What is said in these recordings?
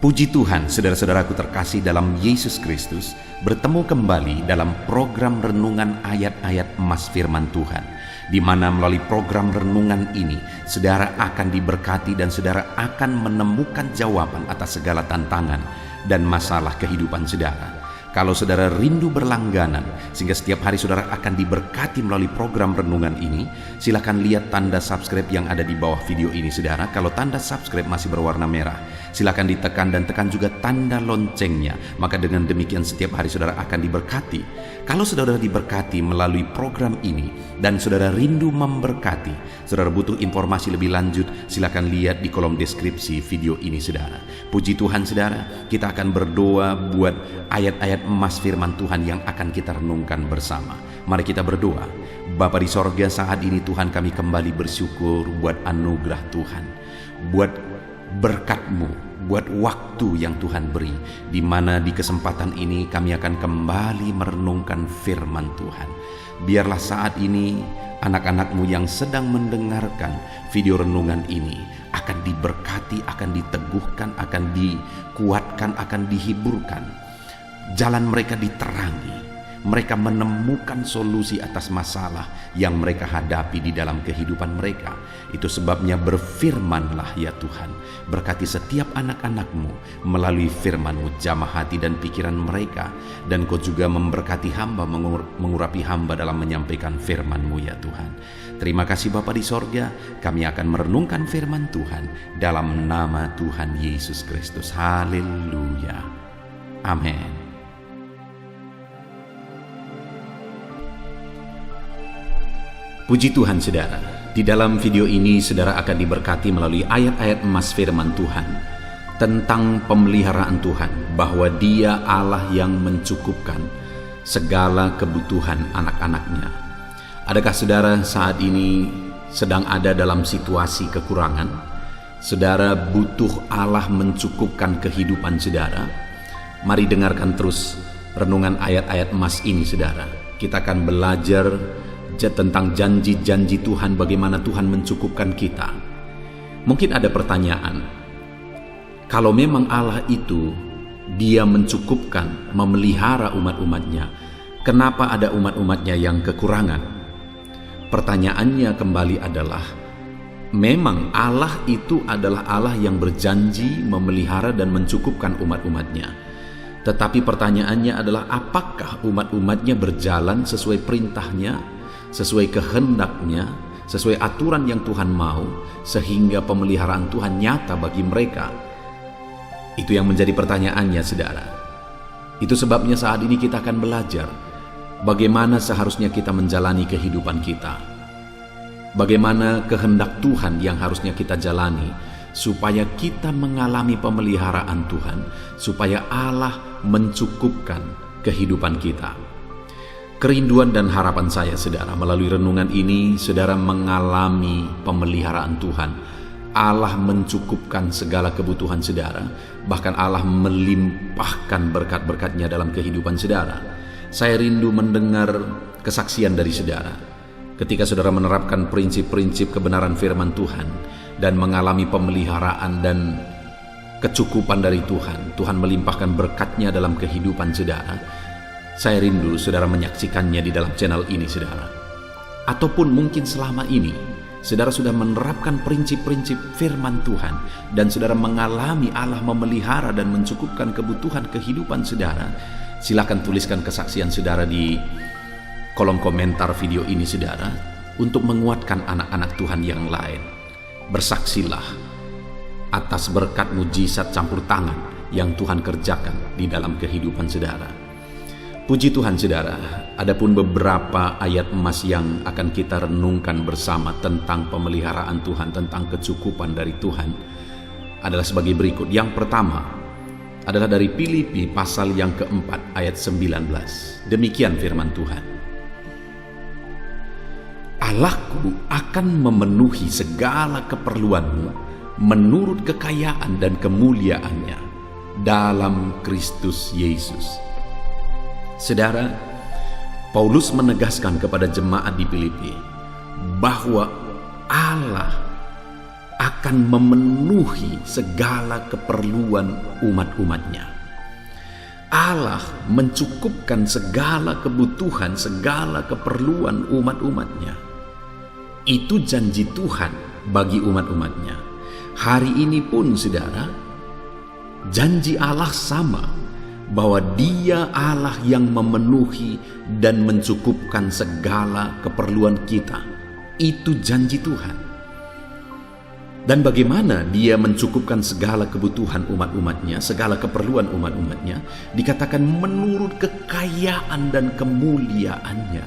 Puji Tuhan, saudara-saudaraku terkasih dalam Yesus Kristus, bertemu kembali dalam program renungan ayat-ayat emas firman Tuhan, di mana melalui program renungan ini, saudara akan diberkati dan saudara akan menemukan jawaban atas segala tantangan dan masalah kehidupan saudara. Kalau saudara rindu berlangganan sehingga setiap hari saudara akan diberkati melalui program renungan ini, silakan lihat tanda subscribe yang ada di bawah video ini saudara. Kalau tanda subscribe masih berwarna merah, silakan ditekan dan tekan juga tanda loncengnya. Maka dengan demikian setiap hari saudara akan diberkati. Kalau saudara diberkati melalui program ini dan saudara rindu memberkati, saudara butuh informasi lebih lanjut, silakan lihat di kolom deskripsi video ini saudara. Puji Tuhan saudara, kita akan berdoa buat ayat-ayat emas firman Tuhan yang akan kita renungkan bersama. Mari kita berdoa. Bapa di sorga, saat ini Tuhan kami kembali bersyukur buat anugerah Tuhan, buat berkat-Mu, buat waktu yang Tuhan beri, di mana di kesempatan ini kami akan kembali merenungkan firman Tuhan. Biarlah saat ini anak-anak-Mu yang sedang mendengarkan video renungan ini akan diberkati, akan diteguhkan, akan dikuatkan, akan dihiburkan. Jalan mereka diterangi, mereka menemukan solusi atas masalah yang mereka hadapi di dalam kehidupan mereka. Itu sebabnya berfirmanlah ya Tuhan, berkati setiap anak-anak-Mu melalui firman-Mu, jamah hati dan pikiran mereka, dan Kau juga memberkati hamba, mengurapi hamba dalam menyampaikan firman-Mu ya Tuhan. Terima kasih Bapa di sorga, kami akan merenungkan firman Tuhan dalam nama Tuhan Yesus Kristus. Haleluya. Amin. Puji Tuhan saudara, di dalam video ini saudara akan diberkati melalui ayat-ayat emas firman Tuhan tentang pemeliharaan Tuhan, bahwa Dia Allah yang mencukupkan segala kebutuhan anak-anaknya. Adakah saudara saat ini sedang ada dalam situasi kekurangan? Saudara butuh Allah mencukupkan kehidupan saudara? Mari dengarkan terus renungan ayat-ayat emas ini saudara. Kita akan belajar tentang janji-janji Tuhan, bagaimana Tuhan mencukupkan kita. Mungkin ada pertanyaan, kalau memang Allah itu Dia mencukupkan, memelihara umat-umatnya, kenapa ada umat-umatnya yang kekurangan? Pertanyaannya kembali adalah, memang Allah itu adalah Allah yang berjanji memelihara dan mencukupkan umat-umatnya. Tetapi pertanyaannya adalah, apakah umat-umatnya berjalan sesuai perintahnya, sesuai kehendaknya, sesuai aturan yang Tuhan mau, sehingga pemeliharaan Tuhan nyata bagi mereka? Itu yang menjadi pertanyaannya saudara. Itu sebabnya saat ini kita akan belajar bagaimana seharusnya kita menjalani kehidupan kita, bagaimana kehendak Tuhan yang harusnya kita jalani, supaya kita mengalami pemeliharaan Tuhan, supaya Allah mencukupkan kehidupan kita. Kerinduan dan harapan saya saudara, melalui renungan ini saudara mengalami pemeliharaan Tuhan. Allah mencukupkan segala kebutuhan saudara, bahkan Allah melimpahkan berkat-berkat-Nya dalam kehidupan saudara. Saya rindu mendengar kesaksian dari saudara ketika saudara menerapkan prinsip-prinsip kebenaran firman Tuhan dan mengalami pemeliharaan dan kecukupan dari Tuhan. Tuhan melimpahkan berkat-Nya dalam kehidupan saudara. Saya rindu saudara menyaksikannya di dalam channel ini saudara. Ataupun mungkin selama ini saudara sudah menerapkan prinsip-prinsip firman Tuhan dan saudara mengalami Allah memelihara dan mencukupkan kebutuhan kehidupan saudara. Silakan tuliskan kesaksian saudara di kolom komentar video ini saudara, untuk menguatkan anak-anak Tuhan yang lain. Bersaksilah atas berkat mujizat campur tangan yang Tuhan kerjakan di dalam kehidupan saudara. Puji Tuhan saudara, adapun beberapa ayat emas yang akan kita renungkan bersama tentang pemeliharaan Tuhan, tentang kecukupan dari Tuhan, adalah sebagai berikut. Yang pertama adalah dari Filipi pasal yang keempat ayat 19. Demikian firman Tuhan, Allahku akan memenuhi segala keperluanmu menurut kekayaan dan kemuliaannya dalam Kristus Yesus. Saudara, Paulus menegaskan kepada jemaat di Filipi bahwa Allah akan memenuhi segala keperluan umat-umatnya. Allah mencukupkan segala kebutuhan, segala keperluan umat-umatnya. Itu janji Tuhan bagi umat-umatnya. Hari ini pun saudara, janji Allah sama, bahwa Dia Allah yang memenuhi dan mencukupkan segala keperluan kita. Itu janji Tuhan. Dan bagaimana Dia mencukupkan segala kebutuhan umat-umatnya, segala keperluan umat-umatnya, dikatakan menurut kekayaan dan kemuliaannya.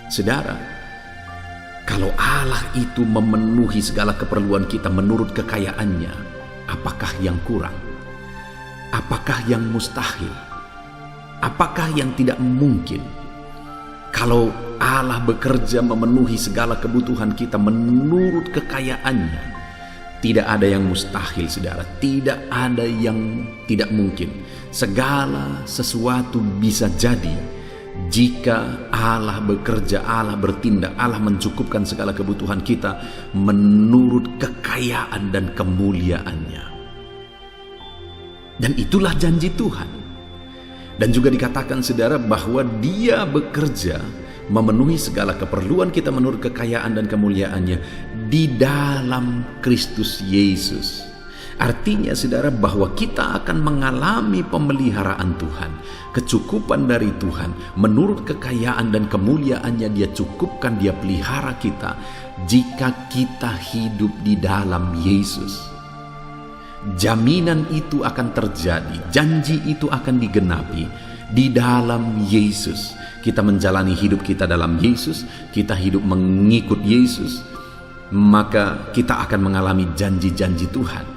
Saudara, kalau Allah itu memenuhi segala keperluan kita menurut kekayaannya, apakah yang kurang? Apakah yang mustahil? Apakah yang tidak mungkin? Kalau Allah bekerja memenuhi segala kebutuhan kita menurut kekayaannya, tidak ada yang mustahil, saudara. Tidak ada yang tidak mungkin. Segala sesuatu bisa jadi jika Allah bekerja, Allah bertindak, Allah mencukupkan segala kebutuhan kita menurut kekayaan dan kemuliaannya. Dan itulah janji Tuhan. Dan juga dikatakan saudara bahwa Dia bekerja memenuhi segala keperluan kita menurut kekayaan dan kemuliaannya di dalam Kristus Yesus. Artinya saudara bahwa kita akan mengalami pemeliharaan Tuhan, kecukupan dari Tuhan menurut kekayaan dan kemuliaannya. Dia cukupkan, Dia pelihara kita jika kita hidup di dalam Yesus. Jaminan itu akan terjadi, janji itu akan digenapi di dalam Yesus. Kita menjalani hidup kita dalam Yesus, kita hidup mengikut Yesus, maka kita akan mengalami janji-janji Tuhan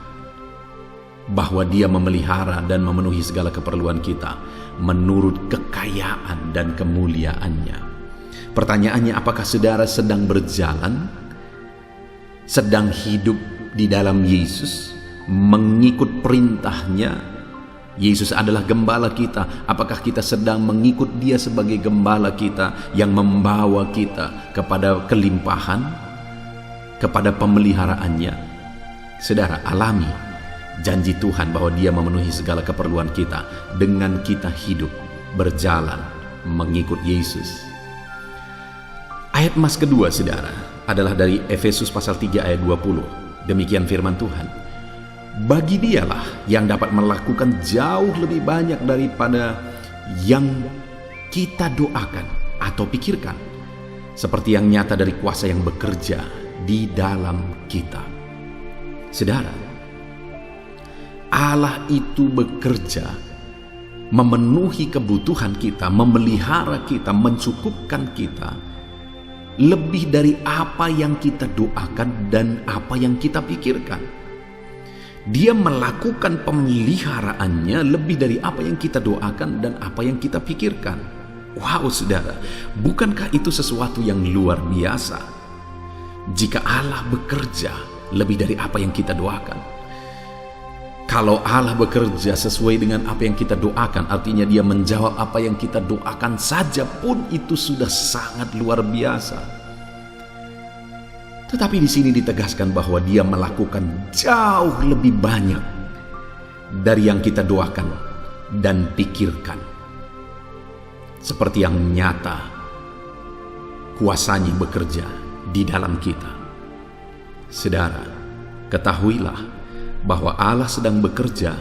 bahwa Dia memelihara dan memenuhi segala keperluan kita menurut kekayaan dan kemuliaannya. Pertanyaannya, apakah saudara sedang berjalan, sedang hidup di dalam Yesus, mengikut perintahnya? Yesus adalah gembala kita. Apakah kita sedang mengikut Dia sebagai gembala kita yang membawa kita kepada kelimpahan, kepada pemeliharaannya? Saudara, alami janji Tuhan bahwa Dia memenuhi segala keperluan kita dengan kita hidup, berjalan, mengikut Yesus. Ayat emas kedua, saudara, adalah dari Efesus pasal 3 ayat 20. Demikian firman Tuhan. Bagi Dialah yang dapat melakukan jauh lebih banyak daripada yang kita doakan atau pikirkan, seperti yang nyata dari kuasa yang bekerja di dalam kita. Saudara, Allah itu bekerja memenuhi kebutuhan kita, memelihara kita, mencukupkan kita lebih dari apa yang kita doakan dan apa yang kita pikirkan. Dia melakukan pemeliharaannya lebih dari apa yang kita doakan dan apa yang kita pikirkan. Wow, saudara, bukankah itu sesuatu yang luar biasa? Jika Allah bekerja lebih dari apa yang kita doakan. Kalau Allah bekerja sesuai dengan apa yang kita doakan, artinya Dia menjawab apa yang kita doakan saja pun itu sudah sangat luar biasa. Tetapi di sini ditegaskan bahwa Dia melakukan jauh lebih banyak dari yang kita doakan dan pikirkan. Seperti yang nyata kuasanya bekerja di dalam kita. Saudara, ketahuilah bahwa Allah sedang bekerja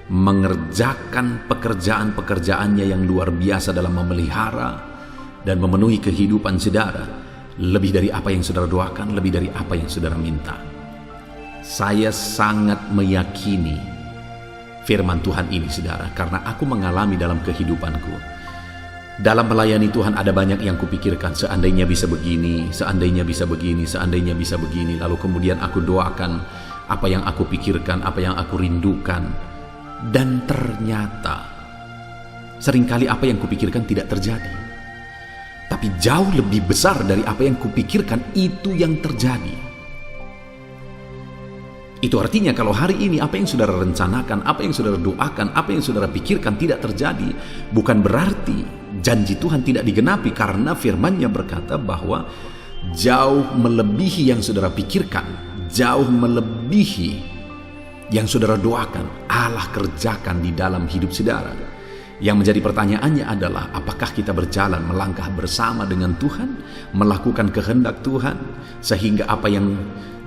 mengerjakan pekerjaan-pekerjaannya yang luar biasa dalam memelihara dan memenuhi kehidupan saudara. Lebih dari apa yang saudara doakan, lebih dari apa yang saudara minta. Saya sangat meyakini firman Tuhan ini, saudara, karena aku mengalami dalam kehidupanku. Dalam melayani Tuhan ada banyak yang kupikirkan, seandainya bisa begini, seandainya bisa begini, seandainya bisa begini. Lalu kemudian aku doakan apa yang aku pikirkan, apa yang aku rindukan. Dan ternyata seringkali apa yang kupikirkan tidak terjadi. Tapi jauh lebih besar dari apa yang kupikirkan itu yang terjadi. Itu artinya kalau hari ini apa yang saudara rencanakan, apa yang saudara doakan, apa yang saudara pikirkan tidak terjadi, bukan berarti janji Tuhan tidak digenapi, karena firman-Nya berkata bahwa jauh melebihi yang saudara pikirkan, jauh melebihi yang saudara doakan, Allah kerjakan di dalam hidup saudara. Yang menjadi pertanyaannya adalah, apakah kita berjalan melangkah bersama dengan Tuhan, melakukan kehendak Tuhan, sehingga apa yang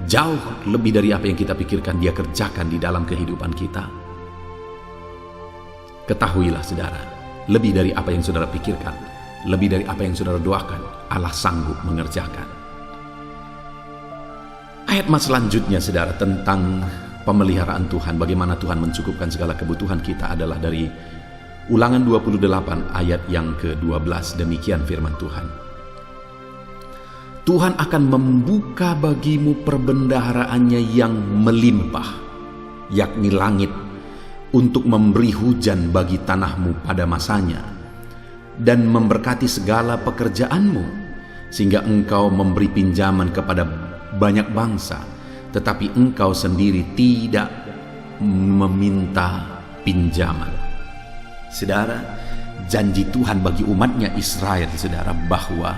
jauh lebih dari apa yang kita pikirkan Dia kerjakan di dalam kehidupan kita. Ketahuilah saudara, lebih dari apa yang saudara pikirkan, lebih dari apa yang saudara doakan, Allah sanggup mengerjakan. Ayat selanjutnya saudara tentang pemeliharaan Tuhan, bagaimana Tuhan mencukupkan segala kebutuhan kita adalah dari Ulangan 28 ayat yang ke-12. Demikian firman Tuhan. Tuhan akan membuka bagimu perbendaharaannya yang melimpah, yakni langit, untuk memberi hujan bagi tanahmu pada masanya, dan memberkati segala pekerjaanmu, sehingga engkau memberi pinjaman kepada banyak bangsa, tetapi engkau sendiri tidak meminta pinjaman. Saudara, janji Tuhan bagi umatnya Israel, saudara, bahwa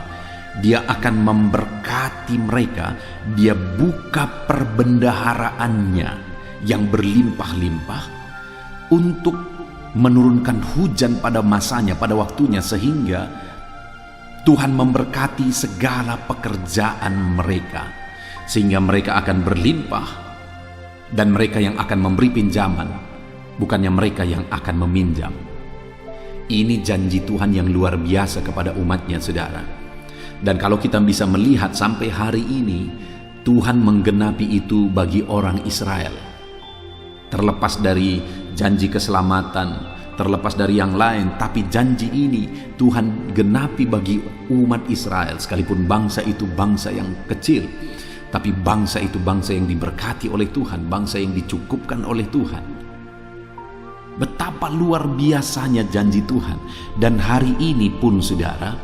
Dia akan memberkati mereka. Dia buka perbendaharaannya yang berlimpah-limpah untuk menurunkan hujan pada masanya, pada waktunya, sehingga Tuhan memberkati segala pekerjaan mereka, sehingga mereka akan berlimpah, dan mereka yang akan memberi pinjaman, bukannya mereka yang akan meminjam. Ini janji Tuhan yang luar biasa kepada umatnya, saudara. Dan kalau kita bisa melihat sampai hari ini, Tuhan menggenapi itu bagi orang Israel. Terlepas dari janji keselamatan, terlepas dari yang lain, tapi janji ini Tuhan genapi bagi umat Israel. Sekalipun bangsa itu bangsa yang kecil, tapi bangsa itu bangsa yang diberkati oleh Tuhan, bangsa yang dicukupkan oleh Tuhan. Betapa luar biasanya janji Tuhan. Dan hari ini pun saudara,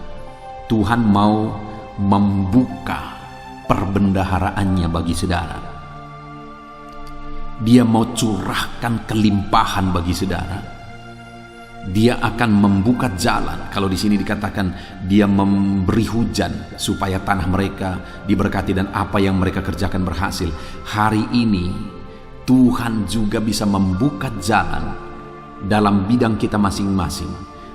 Tuhan mau membuka perbendaharaannya bagi saudara. Dia mau curahkan kelimpahan bagi saudara. Dia akan membuka jalan. Kalau di sini dikatakan Dia memberi hujan supaya tanah mereka diberkati dan apa yang mereka kerjakan berhasil. Hari ini Tuhan juga bisa membuka jalan dalam bidang kita masing-masing,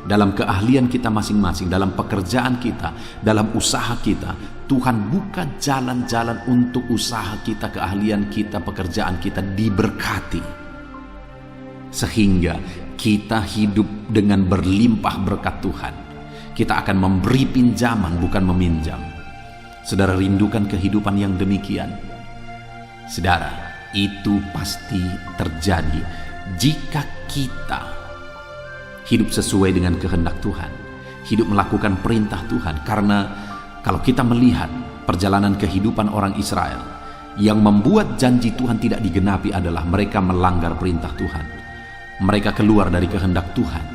dalam keahlian kita masing-masing, dalam pekerjaan kita, dalam usaha kita. Tuhan buka jalan-jalan untuk usaha kita, keahlian kita, pekerjaan kita diberkati, sehingga kita hidup dengan berlimpah berkat Tuhan. Kita akan memberi pinjaman, bukan meminjam. Saudara rindukan kehidupan yang demikian? Saudara, itu pasti terjadi jika kita hidup sesuai dengan kehendak Tuhan, hidup melakukan perintah Tuhan. Karena kalau kita melihat perjalanan kehidupan orang Israel, yang membuat janji Tuhan tidak digenapi adalah mereka melanggar perintah Tuhan. Mereka keluar dari kehendak Tuhan.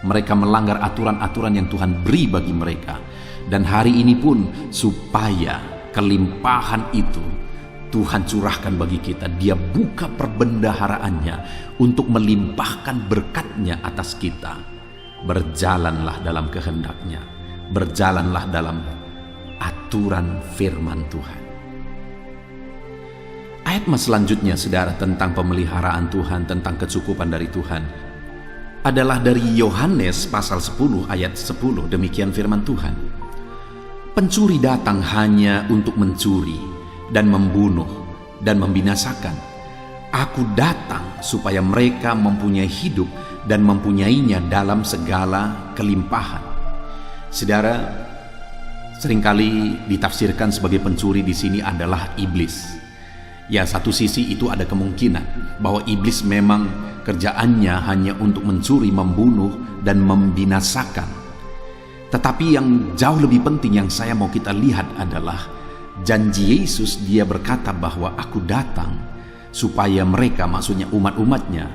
Mereka melanggar aturan-aturan yang Tuhan beri bagi mereka. Dan hari ini pun supaya kelimpahan itu Tuhan curahkan bagi kita, Dia buka perbendaharaannya untuk melimpahkan berkat-Nya atas kita. Berjalanlah dalam kehendak-Nya, berjalanlah dalam aturan firman Tuhan. Ayat selanjutnya saudara tentang pemeliharaan Tuhan, tentang kecukupan dari Tuhan, adalah dari Yohanes pasal 10 ayat 10. Demikian firman Tuhan. Pencuri datang hanya untuk mencuri dan membunuh dan membinasakan. Aku datang supaya mereka mempunyai hidup dan mempunyainya dalam segala kelimpahan. Saudara, seringkali ditafsirkan sebagai pencuri di sini adalah iblis. Ya, satu sisi itu ada kemungkinan bahwa iblis memang kerjaannya hanya untuk mencuri, membunuh dan membinasakan. Tetapi yang jauh lebih penting yang saya mau kita lihat adalah janji Yesus. Dia berkata bahwa aku datang supaya mereka, maksudnya umat-umatnya,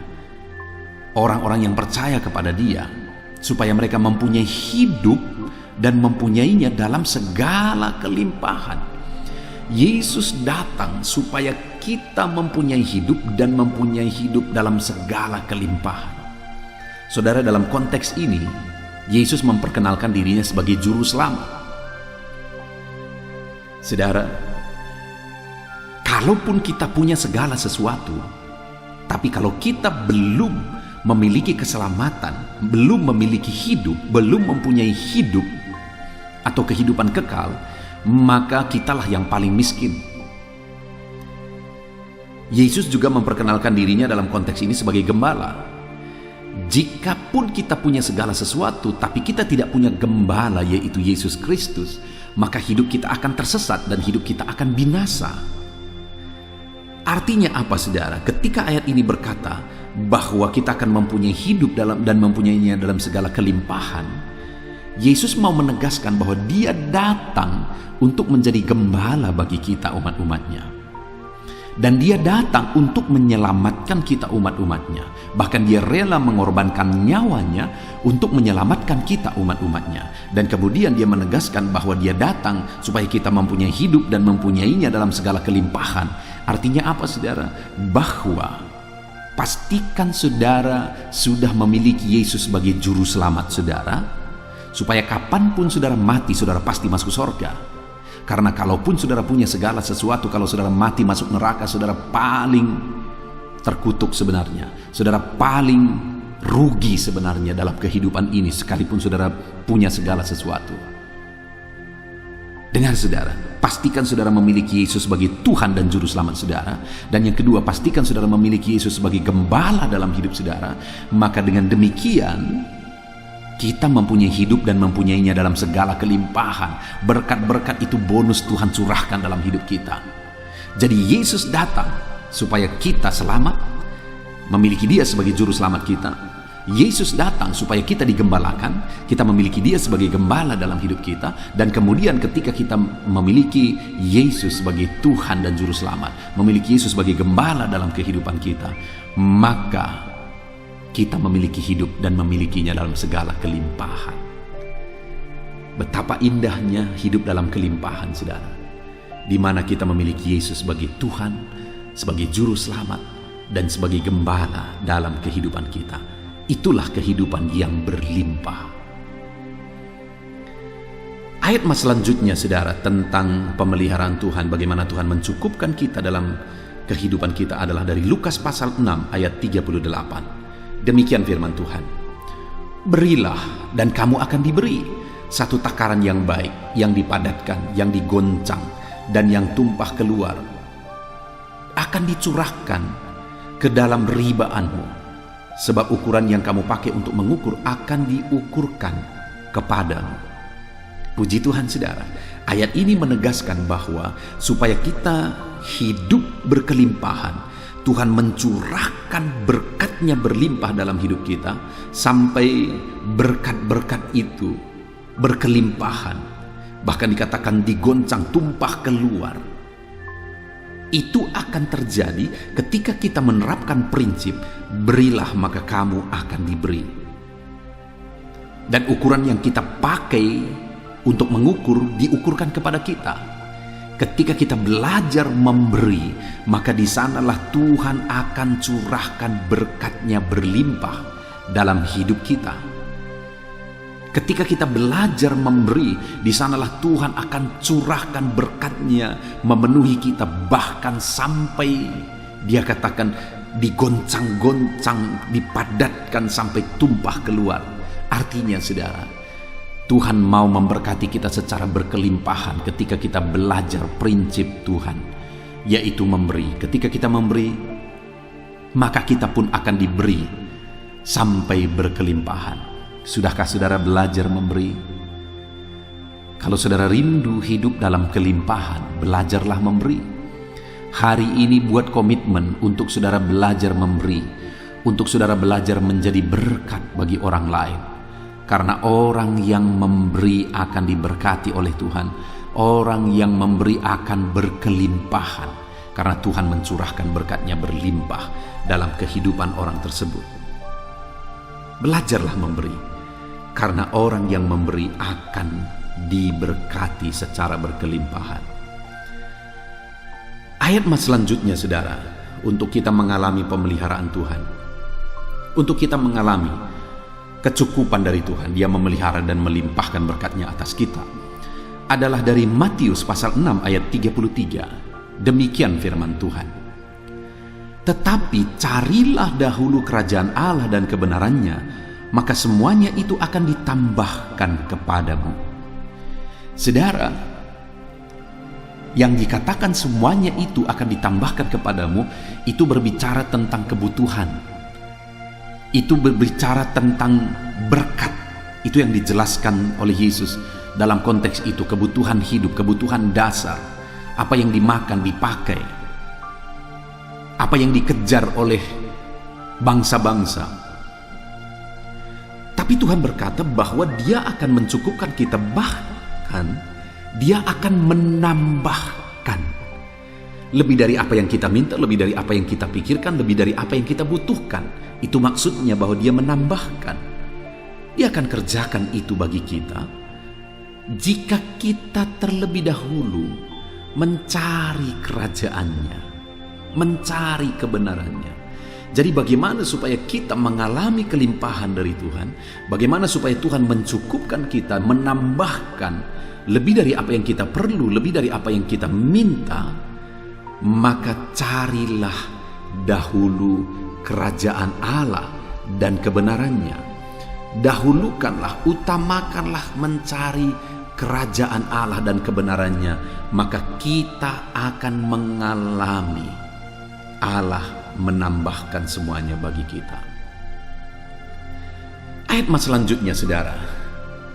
orang-orang yang percaya kepada Dia, supaya mereka mempunyai hidup dan mempunyainya dalam segala kelimpahan. Yesus datang supaya kita mempunyai hidup dan mempunyai hidup dalam segala kelimpahan. Saudara, dalam konteks ini Yesus memperkenalkan dirinya sebagai juru selamat. Saudara, kalaupun kita punya segala sesuatu, tapi kalau kita belum memiliki keselamatan, belum memiliki hidup, belum mempunyai hidup atau kehidupan kekal, maka kitalah yang paling miskin. Yesus juga memperkenalkan dirinya dalam konteks ini sebagai gembala. Jikapun kita punya segala sesuatu, tapi kita tidak punya gembala, yaitu Yesus Kristus, maka hidup kita akan tersesat dan hidup kita akan binasa. Artinya apa, saudara? Ketika ayat ini berkata bahwa kita akan mempunyai hidup dan mempunyainya dalam segala kelimpahan, Yesus mau menegaskan bahwa Dia datang untuk menjadi gembala bagi kita umat-umatnya. Dan Dia datang untuk menyelamatkan kita umat-umatnya. Bahkan Dia rela mengorbankan nyawanya untuk menyelamatkan kita umat-umatnya. Dan kemudian Dia menegaskan bahwa Dia datang supaya kita mempunyai hidup dan mempunyainya dalam segala kelimpahan. Artinya apa, saudara? Bahwa pastikan saudara sudah memiliki Yesus sebagai juru selamat saudara, supaya kapanpun saudara mati, saudara pasti masuk surga. Karena kalaupun saudara punya segala sesuatu, kalau saudara mati masuk neraka, saudara paling terkutuk sebenarnya. Saudara paling rugi sebenarnya dalam kehidupan ini, sekalipun saudara punya segala sesuatu. Dengar saudara, pastikan saudara memiliki Yesus sebagai Tuhan dan Juru Selamat saudara. Dan yang kedua, pastikan saudara memiliki Yesus sebagai gembala dalam hidup saudara. Maka dengan demikian, kita mempunyai hidup dan mempunyainya dalam segala kelimpahan. Berkat-berkat itu bonus Tuhan curahkan dalam hidup kita. Jadi Yesus datang supaya kita selamat, memiliki Dia sebagai juru selamat kita. Yesus datang supaya kita digembalakan, kita memiliki Dia sebagai gembala dalam hidup kita. Dan kemudian ketika kita memiliki Yesus sebagai Tuhan dan juru selamat, memiliki Yesus sebagai gembala dalam kehidupan kita, maka kita memiliki hidup dan memilikinya dalam segala kelimpahan. Betapa indahnya hidup dalam kelimpahan, saudara, di mana kita memiliki Yesus sebagai Tuhan, sebagai juru selamat, dan sebagai gembala dalam kehidupan kita. Itulah kehidupan yang berlimpah. Ayat selanjutnya, saudara, tentang pemeliharaan Tuhan, bagaimana Tuhan mencukupkan kita dalam kehidupan kita, adalah dari Lukas pasal 6 ayat 38. Demikian firman Tuhan. Berilah dan kamu akan diberi, satu takaran yang baik, yang dipadatkan, yang digoncang, dan yang tumpah keluar, akan dicurahkan ke dalam ribaanmu. Sebab ukuran yang kamu pakai untuk mengukur akan diukurkan kepadamu. Puji Tuhan, saudara. Ayat ini menegaskan bahwa supaya kita hidup berkelimpahan, Tuhan mencurahkan berkat-Nya berlimpah dalam hidup kita, sampai berkat-berkat itu berkelimpahan. Bahkan dikatakan digoncang, tumpah keluar. Itu akan terjadi ketika kita menerapkan prinsip berilah maka kamu akan diberi. Dan ukuran yang kita pakai untuk mengukur diukurkan kepada kita. Ketika kita belajar memberi, maka di sanalah Tuhan akan curahkan berkat-Nya berlimpah dalam hidup kita. Ketika kita belajar memberi, di sanalah Tuhan akan curahkan berkat-Nya memenuhi kita, bahkan sampai Dia katakan digoncang-goncang, dipadatkan sampai tumpah keluar. Artinya, saudara, Tuhan mau memberkati kita secara berkelimpahan ketika kita belajar prinsip Tuhan, yaitu memberi. Ketika kita memberi, maka kita pun akan diberi sampai berkelimpahan. Sudahkah saudara belajar memberi? Kalau saudara rindu hidup dalam kelimpahan, belajarlah memberi. Hari ini buat komitmen untuk saudara belajar memberi, untuk saudara belajar menjadi berkat bagi orang lain. Karena orang yang memberi akan diberkati oleh Tuhan. Orang yang memberi akan berkelimpahan, karena Tuhan mencurahkan berkat-Nya berlimpah dalam kehidupan orang tersebut. Belajarlah memberi, karena orang yang memberi akan diberkati secara berkelimpahan. Ayat selanjutnya, saudara, untuk kita mengalami pemeliharaan Tuhan, untuk kita mengalami kecukupan dari Tuhan, Dia memelihara dan melimpahkan berkat-Nya atas kita, adalah dari Matius pasal 6 ayat 33. Demikian firman Tuhan. Tetapi carilah dahulu kerajaan Allah dan kebenarannya, maka semuanya itu akan ditambahkan kepadamu. Saudara, yang dikatakan semuanya itu akan ditambahkan kepadamu, itu berbicara tentang kebutuhan. Itu berbicara tentang berkat. Itu yang dijelaskan oleh Yesus dalam konteks itu, kebutuhan hidup, kebutuhan dasar. Apa yang dimakan, dipakai. Apa yang dikejar oleh bangsa-bangsa. Tapi Tuhan berkata bahwa Dia akan mencukupkan kita, bahkan Dia akan menambahkan. Lebih dari apa yang kita minta, lebih dari apa yang kita pikirkan, lebih dari apa yang kita butuhkan. Itu maksudnya bahwa Dia menambahkan. Dia akan kerjakan itu bagi kita jika kita terlebih dahulu mencari kerajaannya, mencari kebenarannya. Jadi bagaimana supaya kita mengalami kelimpahan dari Tuhan? Bagaimana supaya Tuhan mencukupkan kita, menambahkan lebih dari apa yang kita perlu, lebih dari apa yang kita minta? Maka carilah dahulu kerajaan Allah dan kebenarannya. Dahulukanlah, utamakanlah mencari kerajaan Allah dan kebenarannya, maka kita akan mengalami Allah menambahkan semuanya bagi kita. Ayat selanjutnya, saudara,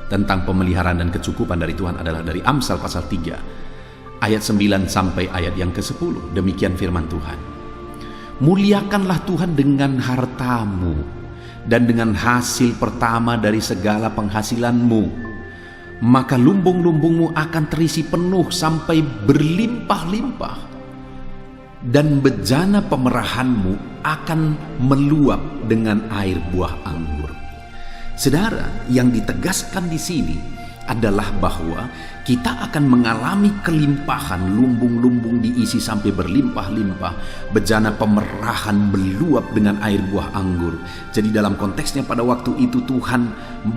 tentang pemeliharaan dan kecukupan dari Tuhan adalah dari Amsal pasal 3 ayat 9 sampai ayat yang ke-10. Demikian firman Tuhan. Muliakanlah Tuhan dengan hartamu dan dengan hasil pertama dari segala penghasilanmu, maka lumbung-lumbungmu akan terisi penuh sampai berlimpah-limpah, dan bejana pemerahanmu akan meluap dengan air buah anggur. Saudara, yang ditegaskan di sini adalah bahwa kita akan mengalami kelimpahan, lumbung-lumbung diisi sampai berlimpah-limpah, bejana pemerahan meluap dengan air buah anggur. Jadi dalam konteksnya pada waktu itu Tuhan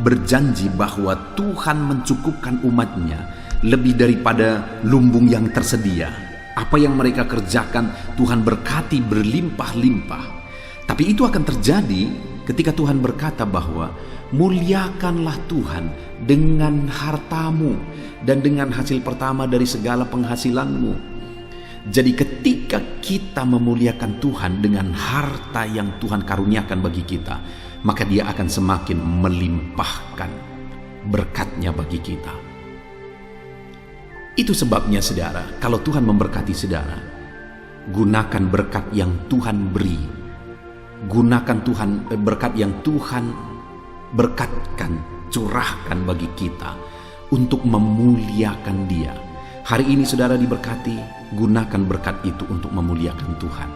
berjanji bahwa Tuhan mencukupkan umatnya lebih daripada lumbung yang tersedia. Apa yang mereka kerjakan Tuhan berkati berlimpah-limpah. Tapi itu akan terjadi ketika Tuhan berkata bahwa muliakanlah Tuhan dengan hartamu dan dengan hasil pertama dari segala penghasilanmu. Jadi ketika kita memuliakan Tuhan dengan harta yang Tuhan karuniakan bagi kita, maka Dia akan semakin melimpahkan berkatnya bagi kita. Itu sebabnya, saudara, kalau Tuhan memberkati saudara, gunakan berkat yang Tuhan beri. Gunakan berkat yang Tuhan berkatkan, curahkan bagi kita untuk memuliakan Dia. Hari ini saudara diberkati, gunakan berkat itu untuk memuliakan Tuhan.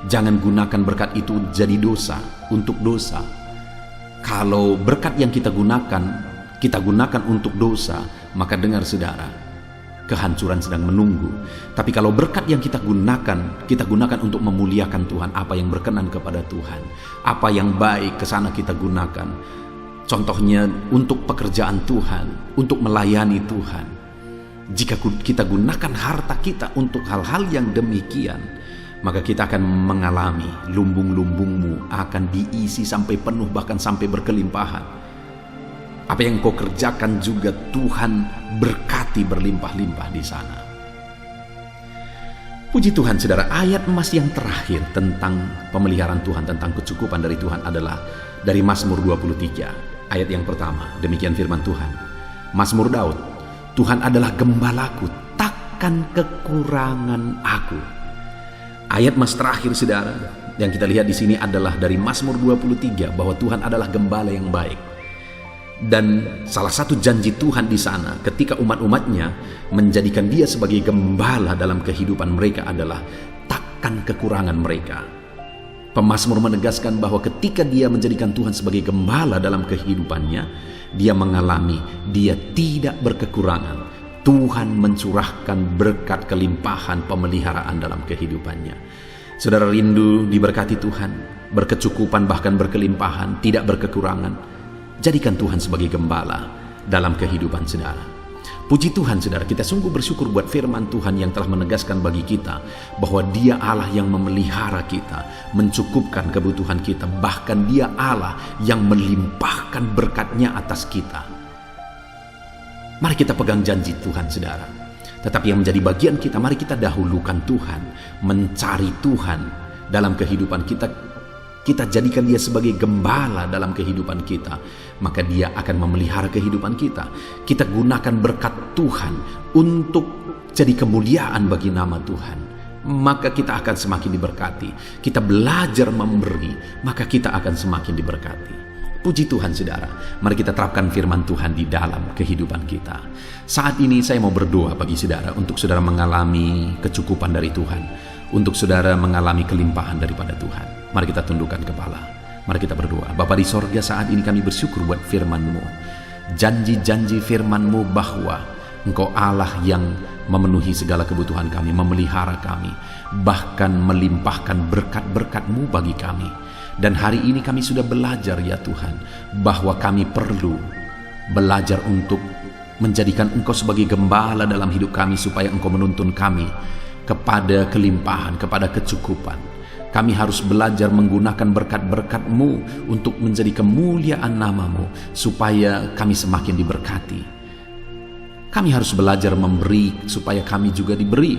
Jangan gunakan berkat itu jadi dosa, untuk dosa. Kalau berkat yang kita gunakan untuk dosa, maka dengar saudara, kehancuran sedang menunggu. Tapi kalau berkat yang kita gunakan untuk memuliakan Tuhan, apa yang berkenan kepada Tuhan, apa yang baik, ke sana kita gunakan. Contohnya untuk pekerjaan Tuhan, untuk melayani Tuhan. Jika kita gunakan harta kita untuk hal-hal yang demikian, maka kita akan mengalami lumbung-lumbungmu akan diisi sampai penuh, bahkan sampai berkelimpahan. Apa yang kau kerjakan juga Tuhan berkati berlimpah-limpah di sana. Puji Tuhan, saudara, ayat emas yang terakhir tentang pemeliharaan Tuhan, tentang kecukupan dari Tuhan adalah dari Mazmur 23. Ayat yang pertama, demikian firman Tuhan. Mazmur Daud, Tuhan adalah gembalaku, takkan kekurangan aku. Ayat emas terakhir, saudara, yang kita lihat di sini adalah dari Mazmur 23, bahwa Tuhan adalah gembala yang baik. Dan salah satu janji Tuhan di sana ketika umat-umatnya menjadikan Dia sebagai gembala dalam kehidupan mereka adalah takkan kekurangan mereka. Pemazmur menegaskan bahwa ketika dia menjadikan Tuhan sebagai gembala dalam kehidupannya, dia mengalami dia tidak berkekurangan. Tuhan mencurahkan berkat kelimpahan pemeliharaan dalam kehidupannya. Saudara rindu diberkati Tuhan, berkecukupan bahkan berkelimpahan, tidak berkekurangan. Jadikan Tuhan sebagai gembala dalam kehidupan saudara. Puji Tuhan saudara, kita sungguh bersyukur buat firman Tuhan yang telah menegaskan bagi kita bahwa Dia Allah yang memelihara kita, mencukupkan kebutuhan kita, bahkan Dia Allah yang melimpahkan berkat-Nya atas kita. Mari kita pegang janji Tuhan saudara. Tetapi yang menjadi bagian kita, mari kita dahulukan Tuhan, mencari Tuhan dalam kehidupan kita. Kita jadikan Dia sebagai gembala dalam kehidupan kita, maka Dia akan memelihara kehidupan kita. Kita gunakan berkat Tuhan untuk jadi kemuliaan bagi nama Tuhan, maka kita akan semakin diberkati. Kita belajar memberi, maka kita akan semakin diberkati. Puji Tuhan saudara, mari kita terapkan firman Tuhan di dalam kehidupan kita. Saat ini saya mau berdoa bagi saudara, untuk saudara mengalami kecukupan dari Tuhan, untuk saudara mengalami kelimpahan daripada Tuhan. Mari kita tundukkan kepala, mari kita berdoa. Bapa di sorga, saat ini kami bersyukur buat firman-Mu, janji-janji firman-Mu bahwa Engkau Allah yang memenuhi segala kebutuhan kami, memelihara kami, bahkan melimpahkan berkat-berkat-Mu bagi kami. Dan hari ini kami sudah belajar ya Tuhan, bahwa kami perlu belajar untuk menjadikan Engkau sebagai gembala dalam hidup kami, supaya Engkau menuntun kami kepada kelimpahan, kepada kecukupan. Kami harus belajar menggunakan berkat-berkat-Mu untuk menjadi kemuliaan nama-Mu, supaya kami semakin diberkati. Kami harus belajar memberi, supaya kami juga diberi.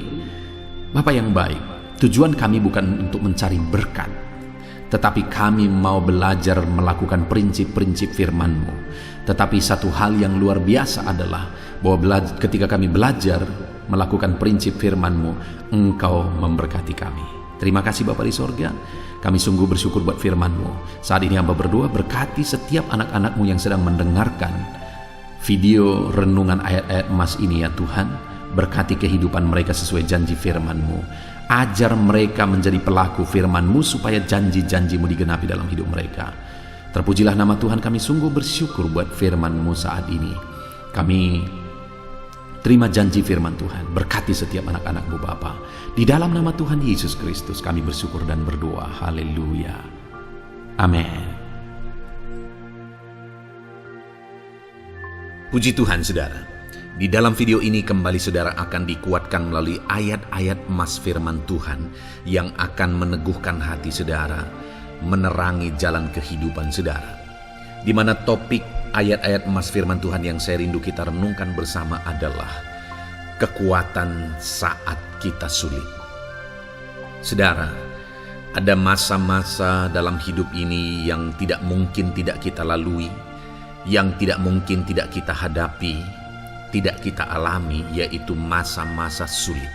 Bapa yang baik, tujuan kami bukan untuk mencari berkat, tetapi kami mau belajar melakukan prinsip-prinsip firman-Mu. Tetapi satu hal yang luar biasa adalah bahwa ketika kami belajar melakukan prinsip firman-Mu, Engkau memberkati kami. Terima kasih Bapa di sorga, kami sungguh bersyukur buat firman-Mu. Saat ini hamba berdoa, berkati setiap anak-anak-Mu yang sedang mendengarkan video renungan ayat-ayat emas ini ya Tuhan. Berkati kehidupan mereka sesuai janji firman-Mu. Ajar mereka menjadi pelaku firman-Mu, supaya janji-janji-Mu digenapi dalam hidup mereka. Terpujilah nama Tuhan, kami sungguh bersyukur buat firman-Mu saat ini. Kami terima janji firman Tuhan, berkati setiap anak-anak-Mu Bapa. Di dalam nama Tuhan Yesus Kristus kami bersyukur dan berdoa. Haleluya. Amin. Puji Tuhan saudara. Di dalam video ini kembali saudara akan dikuatkan melalui ayat-ayat emas firman Tuhan yang akan meneguhkan hati saudara, menerangi jalan kehidupan saudara. Di mana topik ayat-ayat emas firman Tuhan yang saya rindu kita renungkan bersama adalah kekuatan saat kita sulit. Saudara, ada masa-masa dalam hidup ini yang tidak mungkin tidak kita lalui, yang tidak mungkin tidak kita hadapi, tidak kita alami, yaitu masa-masa sulit.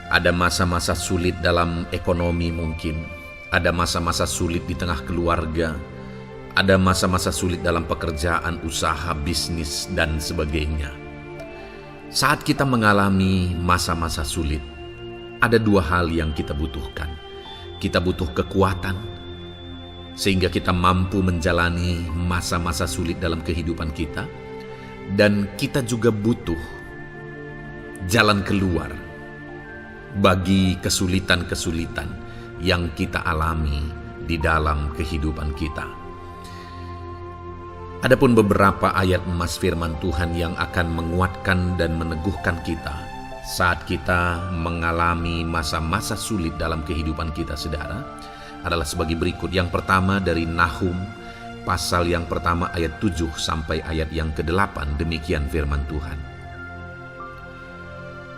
Ada masa-masa sulit dalam ekonomi mungkin, ada masa-masa sulit di tengah keluarga, ada masa-masa sulit dalam pekerjaan, usaha, bisnis, dan sebagainya. Saat kita mengalami masa-masa sulit, ada dua hal yang kita butuhkan. Kita butuh kekuatan, sehingga kita mampu menjalani masa-masa sulit dalam kehidupan kita. Dan kita juga butuh jalan keluar bagi kesulitan-kesulitan yang kita alami di dalam kehidupan kita. Adapun beberapa ayat emas firman Tuhan yang akan menguatkan dan meneguhkan kita saat kita mengalami masa-masa sulit dalam kehidupan kita saudara, adalah sebagai berikut. Yang pertama dari Nahum pasal yang pertama ayat 7 sampai ayat yang ke-8, demikian firman Tuhan.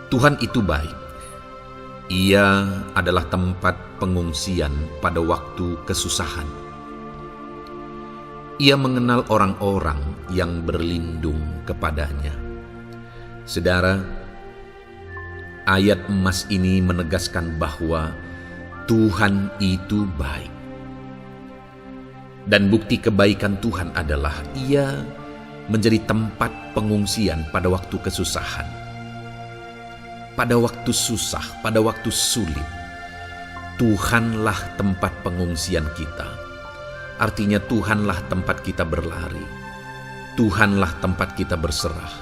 Tuhan itu baik. Ia adalah tempat pengungsian pada waktu kesusahan. Ia mengenal orang-orang yang berlindung kepadanya. Saudara, ayat emas ini menegaskan bahwa Tuhan itu baik. Dan bukti kebaikan Tuhan adalah Ia menjadi tempat pengungsian pada waktu kesusahan, pada waktu susah, pada waktu sulit. Tuhanlah tempat pengungsian kita. Artinya Tuhanlah tempat kita berlari. Tuhanlah tempat kita berserah.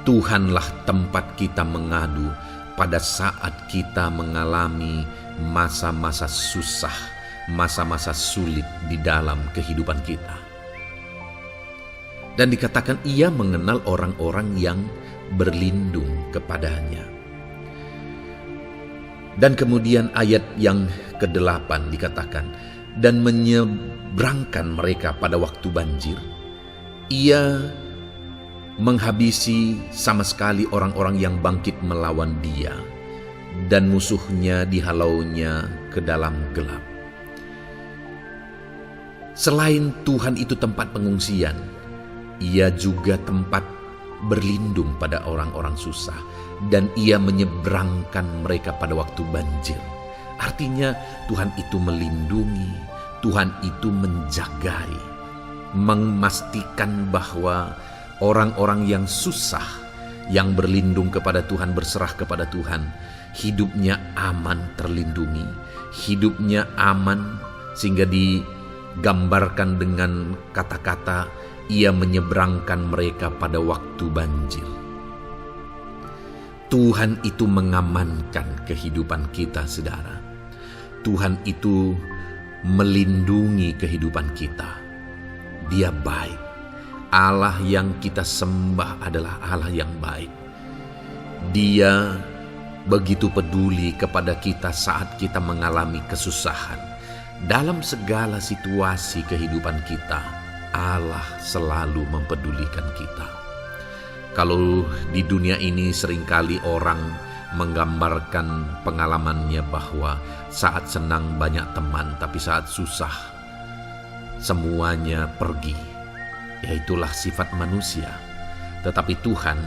Tuhanlah tempat kita mengadu pada saat kita mengalami masa-masa susah, masa-masa sulit di dalam kehidupan kita. Dan dikatakan ia mengenal orang-orang yang berlindung kepadanya. Dan kemudian ayat yang ke-8 dikatakan, dan menyeberangkan mereka pada waktu banjir. Ia menghabisi sama sekali orang-orang yang bangkit melawan dia, dan musuhnya dihalaunya ke dalam gelap. Selain Tuhan itu tempat pengungsian, ia juga tempat berlindung pada orang-orang susah, dan ia menyeberangkan mereka pada waktu banjir. Artinya Tuhan itu melindungi, Tuhan itu menjagai, memastikan bahwa orang-orang yang susah, yang berlindung kepada Tuhan, berserah kepada Tuhan, hidupnya aman, terlindungi, hidupnya aman, sehingga digambarkan dengan kata-kata ia menyeberangkan mereka pada waktu banjir. Tuhan itu mengamankan kehidupan kita, saudara. Tuhan itu melindungi kehidupan kita. Dia baik. Allah yang kita sembah adalah Allah yang baik. Dia begitu peduli kepada kita saat kita mengalami kesusahan. Dalam segala situasi kehidupan kita, Allah selalu mempedulikan kita. Kalau di dunia ini seringkali orang menggambarkan pengalamannya bahwa saat senang banyak teman, tapi saat susah semuanya pergi. Ya, itulah sifat manusia. Tetapi Tuhan,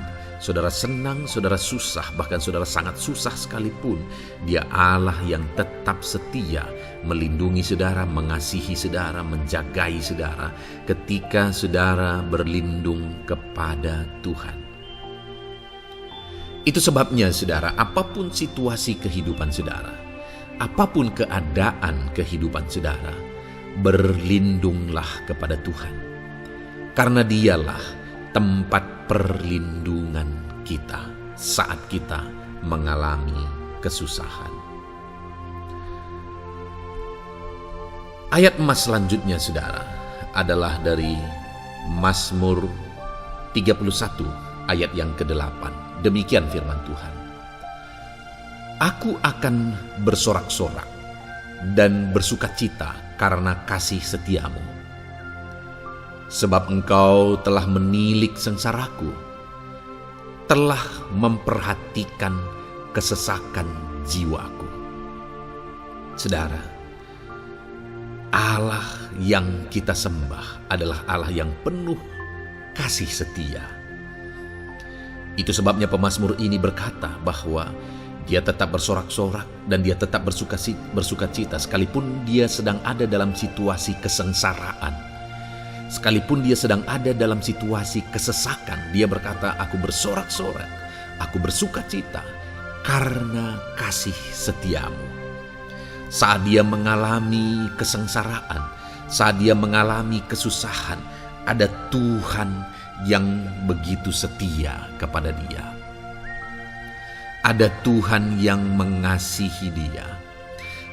saudara senang, saudara susah, bahkan saudara sangat susah sekalipun, Dia Allah yang tetap setia melindungi saudara, mengasihi saudara, menjagai saudara ketika saudara berlindung kepada Tuhan. Itu sebabnya saudara, apapun situasi kehidupan saudara, apapun keadaan kehidupan saudara, berlindunglah kepada Tuhan. Karena Dialah tempat perlindungan kita saat kita mengalami kesusahan. Ayat emas selanjutnya saudara adalah dari Mazmur 31 ayat yang ke-8. Demikian firman Tuhan. Aku akan bersorak-sorak dan bersukacita karena kasih setiamu. Sebab engkau telah menilik sengsaraku, telah memperhatikan kesesakan jiwaku. Saudara, Allah yang kita sembah adalah Allah yang penuh kasih setia. Itu sebabnya pemazmur ini berkata bahwa dia tetap bersorak-sorak dan dia tetap bersukacita sekalipun dia sedang ada dalam situasi kesengsaraan. Sekalipun dia sedang ada dalam situasi kesesakan, dia berkata, aku bersorak-sorak, aku bersukacita karena kasih setiamu. Saat dia mengalami kesengsaraan, saat dia mengalami kesusahan, ada Tuhan yang begitu setia kepada dia. Ada Tuhan yang mengasihi dia.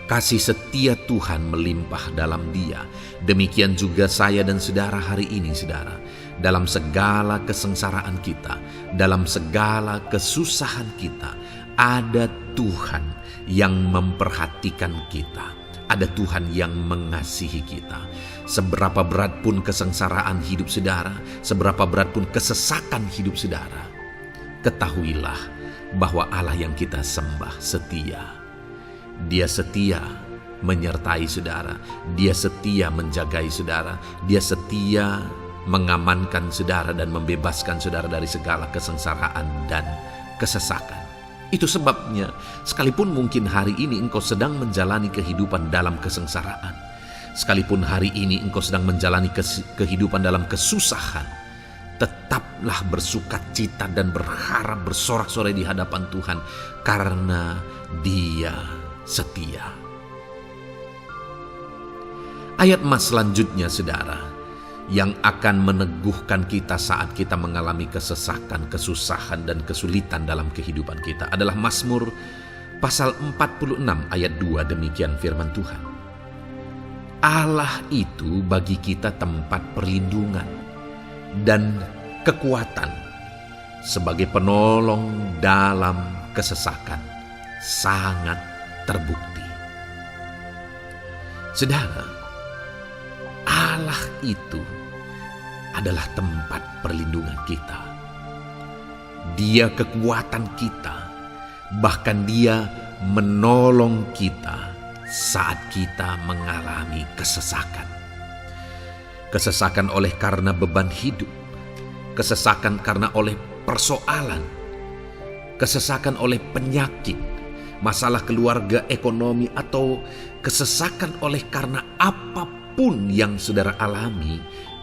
Kasih setia Tuhan melimpah dalam dia. Demikian juga saya dan saudara hari ini, saudara. Dalam segala kesengsaraan kita, dalam segala kesusahan kita, ada Tuhan yang memperhatikan kita. Ada Tuhan yang mengasihi kita. Seberapa berat pun kesengsaraan hidup saudara, seberapa berat pun kesesakan hidup saudara, ketahuilah bahwa Allah yang kita sembah setia. Dia setia menyertai saudara, Dia setia menjagai saudara, Dia setia mengamankan saudara dan membebaskan saudara dari segala kesengsaraan dan kesesakan. Itu sebabnya sekalipun mungkin hari ini engkau sedang menjalani kehidupan dalam kesengsaraan, sekalipun hari ini engkau sedang menjalani kehidupan dalam kesusahan, tetaplah bersukacita dan berharap bersorak-sorai di hadapan Tuhan karena Dia setia. Ayat emas selanjutnya saudara, yang akan meneguhkan kita saat kita mengalami kesesakan, kesusahan dan kesulitan dalam kehidupan kita adalah Mazmur pasal 46 ayat 2. Demikian firman Tuhan. Allah itu bagi kita tempat perlindungan. dan kekuatan sebagai penolong dalam kesesakan sangat terbukti. Saudara, Allah itu adalah tempat perlindungan kita. Dia kekuatan kita, bahkan Dia menolong kita saat kita mengalami kesesakan. Kesesakan oleh karena beban hidup, kesesakan karena oleh persoalan, kesesakan oleh penyakit, masalah keluarga, ekonomi, atau kesesakan oleh karena apapun yang saudara alami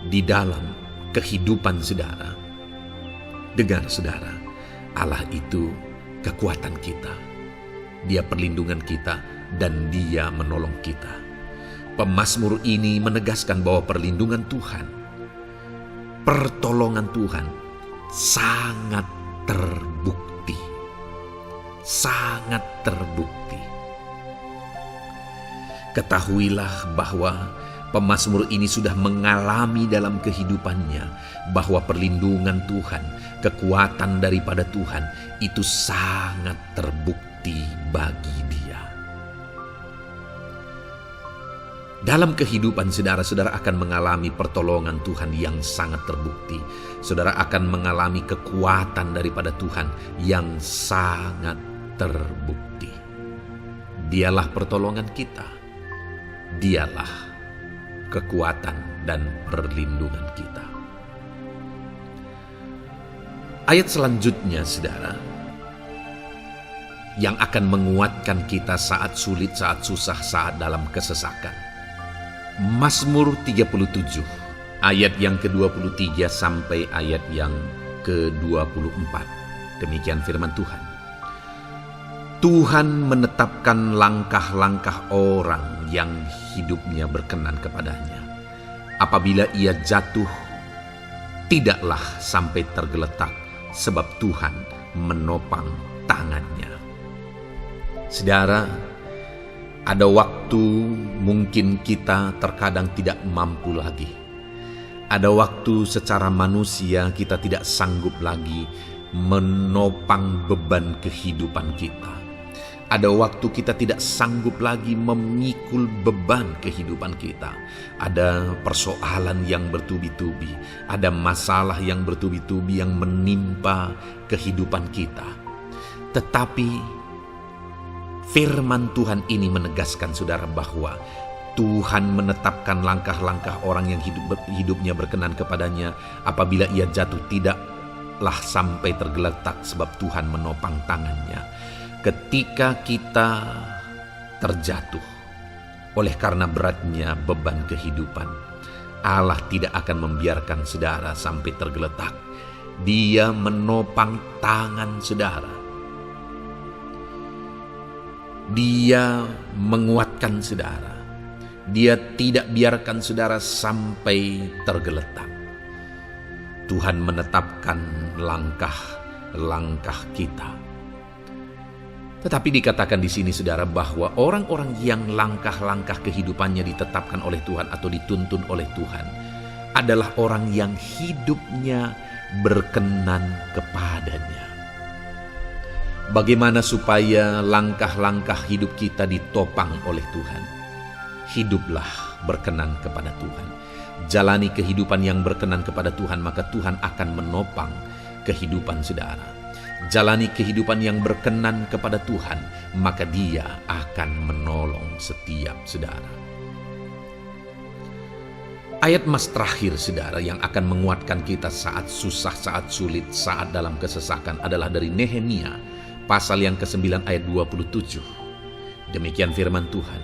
di dalam kehidupan saudara. Dengar saudara, Allah itu kekuatan kita. Dia perlindungan kita dan Dia menolong kita. Pemazmur ini menegaskan bahwa perlindungan Tuhan, pertolongan Tuhan sangat terbukti. Sangat terbukti. Ketahuilah bahwa pemazmur ini sudah mengalami dalam kehidupannya bahwa perlindungan Tuhan, kekuatan daripada Tuhan itu sangat terbukti bagi dia. Dalam kehidupan saudara akan mengalami pertolongan Tuhan yang sangat terbukti. Saudara akan mengalami kekuatan daripada Tuhan yang sangat terbukti. Dialah pertolongan kita. Dialah kekuatan dan perlindungan kita. Ayat selanjutnya saudara, yang akan menguatkan kita saat sulit, saat susah, saat dalam kesesakan. Mazmur 37 ayat yang ke-23 sampai ayat yang ke-24. Demikian firman Tuhan. Tuhan menetapkan langkah-langkah orang yang hidupnya berkenan kepadanya. Apabila ia jatuh, tidaklah sampai tergeletak, sebab Tuhan menopang tangannya. Saudara, ada waktu mungkin kita terkadang tidak mampu lagi. Ada waktu secara manusia kita tidak sanggup lagi menopang beban kehidupan kita. Ada waktu kita tidak sanggup lagi memikul beban kehidupan kita. Ada persoalan yang bertubi-tubi, ada masalah yang bertubi-tubi yang menimpa kehidupan kita. Tetapi firman Tuhan ini menegaskan saudara bahwa Tuhan menetapkan langkah-langkah orang yang hidupnya berkenan kepadanya. Apabila ia jatuh, tidaklah sampai tergeletak, sebab Tuhan menopang tangannya. Ketika kita terjatuh oleh karena beratnya beban kehidupan, Allah tidak akan membiarkan saudara sampai tergeletak. Dia menopang tangan saudara. Dia menguatkan saudara. Dia tidak biarkan saudara sampai tergeletak. Tuhan menetapkan langkah-langkah kita. Tetapi dikatakan di sini saudara bahwa orang-orang yang langkah-langkah kehidupannya ditetapkan oleh Tuhan atau dituntun oleh Tuhan adalah orang yang hidupnya berkenan kepadanya. Bagaimana supaya langkah-langkah hidup kita ditopang oleh Tuhan? Hiduplah berkenan kepada Tuhan. Jalani kehidupan yang berkenan kepada Tuhan, maka Tuhan akan menopang kehidupan saudara. Jalani kehidupan yang berkenan kepada Tuhan, maka Dia akan menolong setiap saudara. Ayat mas terakhir saudara yang akan menguatkan kita saat susah, saat sulit, saat dalam kesesakan adalah dari Nehemia pasal yang ke-9 ayat 27. Demikian firman Tuhan.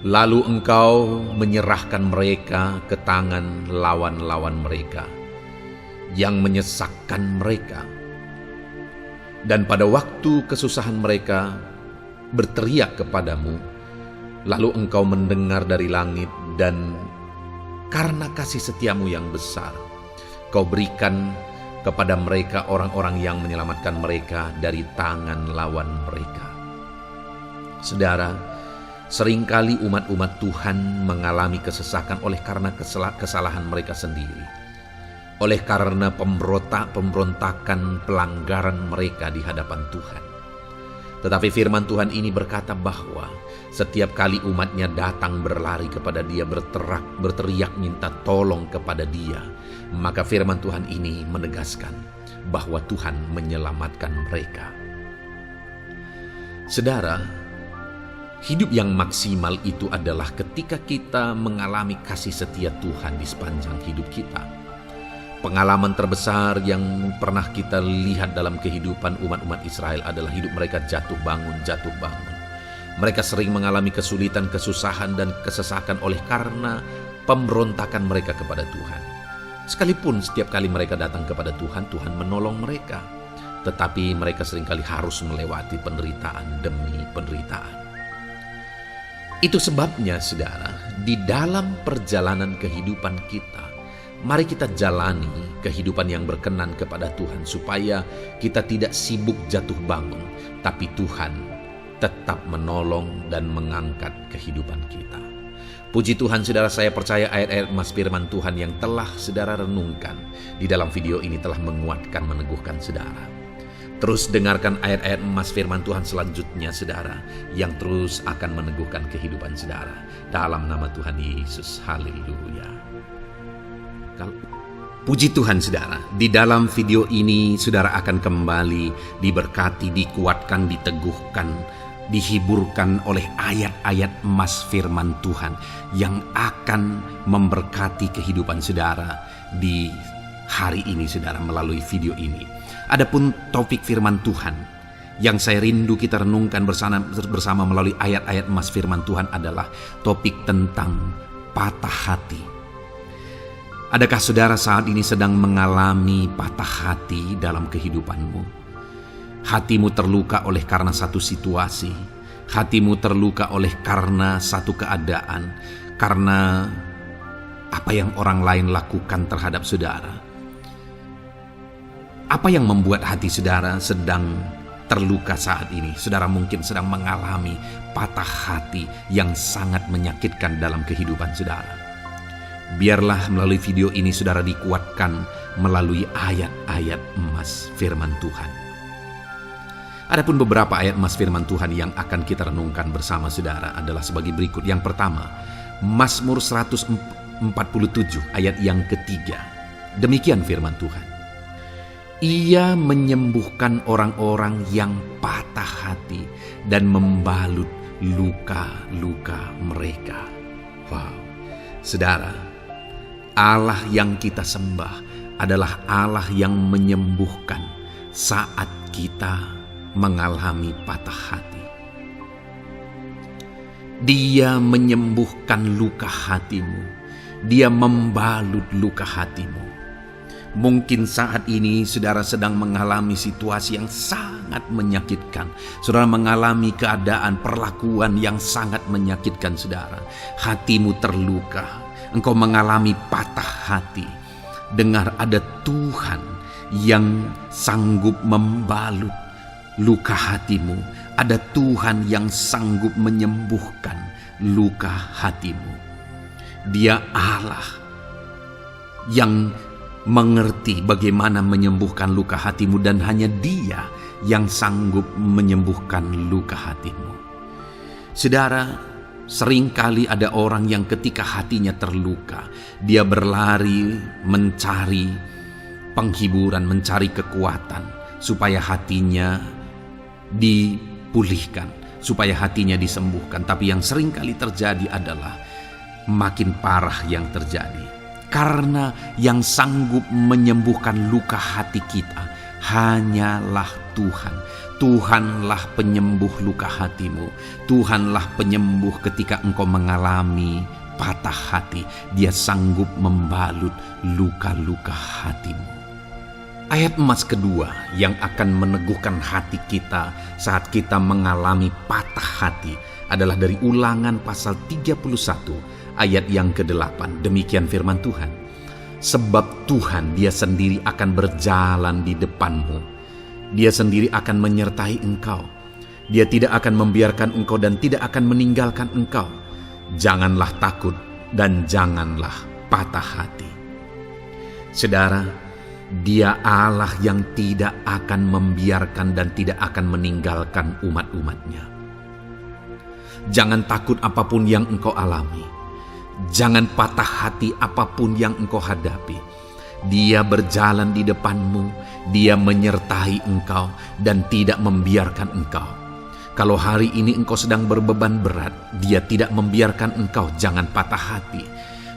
Lalu engkau menyerahkan mereka ke tangan lawan-lawan mereka yang menyesakkan mereka. Dan pada waktu kesusahan mereka berteriak kepadamu, lalu engkau mendengar dari langit, dan karena kasih setiamu yang besar, kau berikan kepada mereka orang-orang yang menyelamatkan mereka dari tangan lawan mereka. Saudara, seringkali umat-umat Tuhan mengalami kesesakan oleh karena kesalahan mereka sendiri. oleh karena pemberontakan pelanggaran mereka di hadapan Tuhan. Tetapi firman Tuhan ini berkata bahwa setiap kali umatnya datang berlari kepada dia, berteriak minta tolong kepada dia, maka firman Tuhan ini menegaskan bahwa Tuhan menyelamatkan mereka. Saudara, hidup yang maksimal itu adalah ketika kita mengalami kasih setia Tuhan di sepanjang hidup kita. Pengalaman terbesar yang pernah kita lihat dalam kehidupan umat-umat Israel adalah hidup mereka jatuh bangun. Mereka sering mengalami kesulitan, kesusahan, dan kesesakan oleh karena pemberontakan mereka kepada Tuhan. Sekalipun setiap kali mereka datang kepada Tuhan, Tuhan menolong mereka. Tetapi mereka seringkali harus melewati penderitaan demi penderitaan. Itu sebabnya, saudara, di dalam perjalanan kehidupan kita, mari kita jalani kehidupan yang berkenan kepada Tuhan supaya kita tidak sibuk jatuh bangun, tapi Tuhan tetap menolong dan mengangkat kehidupan kita. Puji Tuhan, saudara, saya percaya ayat-ayat emas firman Tuhan yang telah saudara renungkan di dalam video ini telah menguatkan, meneguhkan saudara. Terus dengarkan ayat-ayat emas firman Tuhan selanjutnya, saudara, yang terus akan meneguhkan kehidupan saudara. Dalam nama Tuhan Yesus, haleluya. Puji Tuhan, saudara, di dalam video ini saudara akan kembali diberkati, dikuatkan, diteguhkan, dihiburkan oleh ayat-ayat emas firman Tuhan yang akan memberkati kehidupan saudara di hari ini, saudara, melalui video ini. Adapun topik firman Tuhan yang saya rindu kita renungkan bersama melalui ayat-ayat emas firman Tuhan adalah topik tentang patah hati. Adakah saudara saat ini sedang mengalami patah hati dalam kehidupanmu? Hatimu terluka oleh karena satu situasi, hatimu terluka oleh karena satu keadaan, karena apa yang orang lain lakukan terhadap saudara. Apa yang membuat hati saudara sedang terluka saat ini? Saudara mungkin sedang mengalami patah hati yang sangat menyakitkan dalam kehidupan saudara. Biarlah melalui video ini saudara dikuatkan melalui ayat-ayat emas firman Tuhan. Adapun beberapa ayat emas firman Tuhan yang akan kita renungkan bersama saudara adalah sebagai berikut. Yang pertama, Mazmur 147 ayat yang ketiga. Demikian firman Tuhan. Ia menyembuhkan orang-orang yang patah hati dan membalut luka-luka mereka. Wow, saudara, Allah yang kita sembah adalah Allah yang menyembuhkan saat kita mengalami patah hati. Dia menyembuhkan luka hatimu. Dia membalut luka hatimu. Mungkin saat ini saudara sedang mengalami situasi yang sangat menyakitkan. Saudara mengalami keadaan perlakuan yang sangat menyakitkan saudara. Hatimu terluka. Engkau mengalami patah hati. Dengar, ada Tuhan yang sanggup membalut luka hatimu. Ada Tuhan yang sanggup menyembuhkan luka hatimu. Dia Allah yang mengerti bagaimana menyembuhkan luka hatimu, dan hanya Dia yang sanggup menyembuhkan luka hatimu. Saudara, seringkali ada orang yang ketika hatinya terluka, dia berlari mencari penghiburan, mencari kekuatan supaya hatinya dipulihkan, supaya hatinya disembuhkan. Tapi yang seringkali terjadi adalah makin parah yang terjadi. Karena yang sanggup menyembuhkan luka hati kita hanyalah Tuhan. Tuhanlah penyembuh luka hatimu. Tuhanlah penyembuh ketika engkau mengalami patah hati. Dia sanggup membalut luka-luka hatimu. Ayat emas kedua yang akan meneguhkan hati kita saat kita mengalami patah hati adalah dari Ulangan pasal 31 ayat yang ke-8. Demikian firman Tuhan. Sebab Tuhan Dia sendiri akan berjalan di depanmu. Dia sendiri akan menyertai engkau. Dia tidak akan membiarkan engkau dan tidak akan meninggalkan engkau. Janganlah takut dan janganlah patah hati. Saudara, Dia Allah yang tidak akan membiarkan dan tidak akan meninggalkan umat-umatnya. Jangan takut apapun yang engkau alami. Jangan patah hati apapun yang engkau hadapi. Dia berjalan di depanmu, Dia menyertai engkau dan tidak membiarkan engkau. Kalau hari ini engkau sedang berbeban berat, Dia tidak membiarkan engkau, jangan patah hati.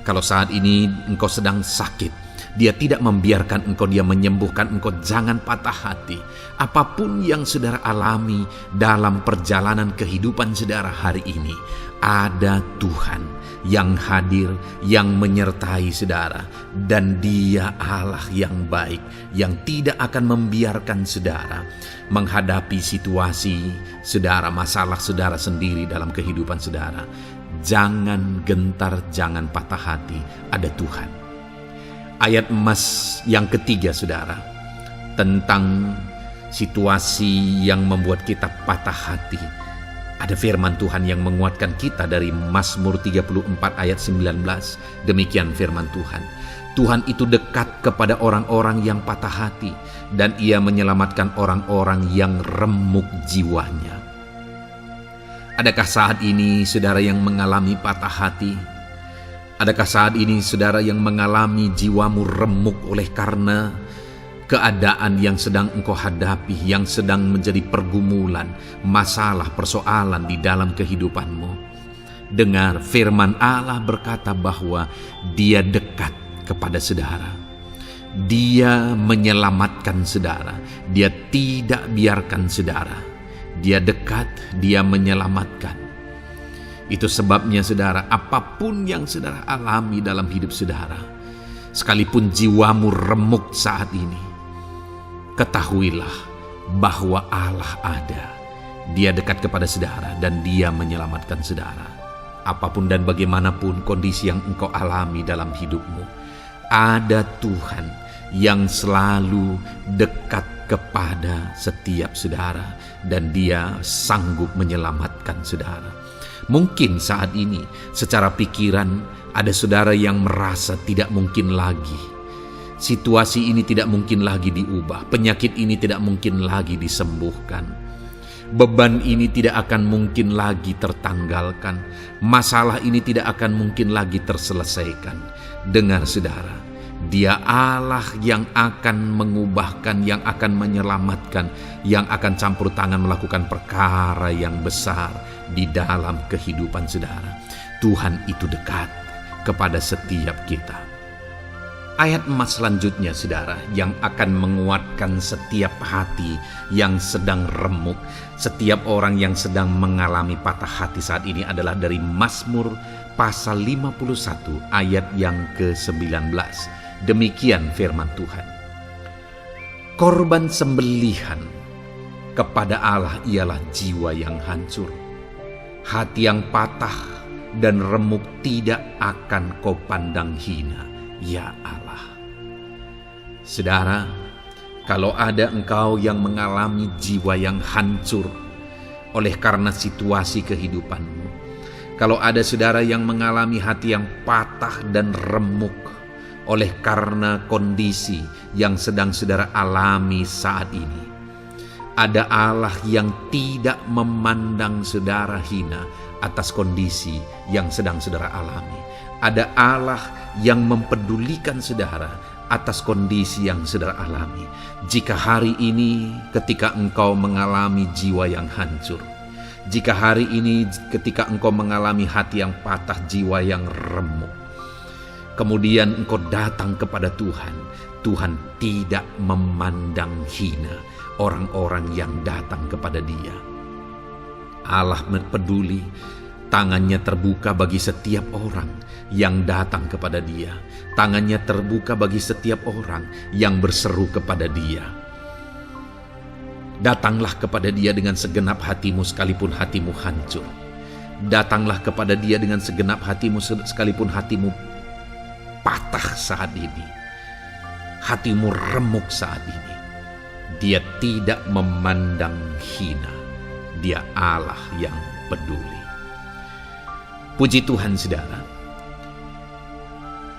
Kalau saat ini engkau sedang sakit, Dia tidak membiarkan engkau, Dia menyembuhkan engkau, jangan patah hati. Apapun yang saudara alami dalam perjalanan kehidupan saudara hari ini, ada Tuhan yang hadir, yang menyertai saudara, dan Dia Allah yang baik, yang tidak akan membiarkan saudara menghadapi situasi saudara, masalah saudara sendiri dalam kehidupan saudara. Jangan gentar, jangan patah hati, ada Tuhan. Ayat emas yang ketiga saudara, tentang situasi yang membuat kita patah hati. Ada firman Tuhan yang menguatkan kita dari Mazmur 34 ayat 19. Demikian firman Tuhan. Tuhan itu dekat kepada orang-orang yang patah hati, dan Ia menyelamatkan orang-orang yang remuk jiwanya. Adakah saat ini saudara yang mengalami patah hati? Adakah saat ini saudara yang mengalami jiwamu remuk oleh karena keadaan yang sedang engkau hadapi, yang sedang menjadi pergumulan, masalah, persoalan di dalam kehidupanmu? Dengar, firman Allah berkata bahwa Dia dekat kepada saudara. Dia menyelamatkan saudara. Dia tidak biarkan saudara. Dia dekat, Dia menyelamatkan. Itu sebabnya saudara, apapun yang saudara alami dalam hidup saudara, sekalipun jiwamu remuk saat ini, ketahuilah bahwa Allah ada. Dia dekat kepada saudara dan Dia menyelamatkan saudara. Apapun dan bagaimanapun kondisi yang engkau alami dalam hidupmu, ada Tuhan yang selalu dekat kepada setiap saudara, dan Dia sanggup menyelamatkan saudara. Mungkin saat ini secara pikiran ada saudara yang merasa tidak mungkin lagi. Situasi ini tidak mungkin lagi diubah. Penyakit ini tidak mungkin lagi disembuhkan. Beban ini tidak akan mungkin lagi tertanggalkan. Masalah ini tidak akan mungkin lagi terselesaikan. Dengar saudara, Dia Allah yang akan mengubahkan, yang akan menyelamatkan, yang akan campur tangan melakukan perkara yang besar di dalam kehidupan saudara. Tuhan itu dekat kepada setiap kita. Ayat emas selanjutnya saudara, yang akan menguatkan setiap hati yang sedang remuk, setiap orang yang sedang mengalami patah hati saat ini adalah dari Mazmur pasal 51 ayat yang ke-19. Demikian firman Tuhan. Korban sembelihan kepada Allah ialah jiwa yang hancur. Hati yang patah dan remuk tidak akan kau pandang hina, ya Allah. Saudara, kalau ada engkau yang mengalami jiwa yang hancur oleh karena situasi kehidupanmu, kalau ada saudara yang mengalami hati yang patah dan remuk oleh karena kondisi yang sedang saudara alami saat ini, ada Allah yang tidak memandang saudara hina atas kondisi yang sedang saudara alami. Ada Allah yang mempedulikan saudara atas kondisi yang saudara alami. Jika hari ini ketika engkau mengalami jiwa yang hancur, jika hari ini ketika engkau mengalami hati yang patah, jiwa yang remuk, kemudian engkau datang kepada Tuhan, Tuhan tidak memandang hina orang-orang yang datang kepada Dia. Allah peduli, tangannya terbuka bagi setiap orang yang datang kepada Dia. Tangannya terbuka bagi setiap orang yang berseru kepada Dia. Datanglah kepada Dia dengan segenap hatimu sekalipun hatimu hancur. Datanglah kepada Dia dengan segenap hatimu sekalipun hatimu patah saat ini, hatimu remuk saat ini. Dia tidak memandang hina. Dia Allah yang peduli. Puji Tuhan saudara.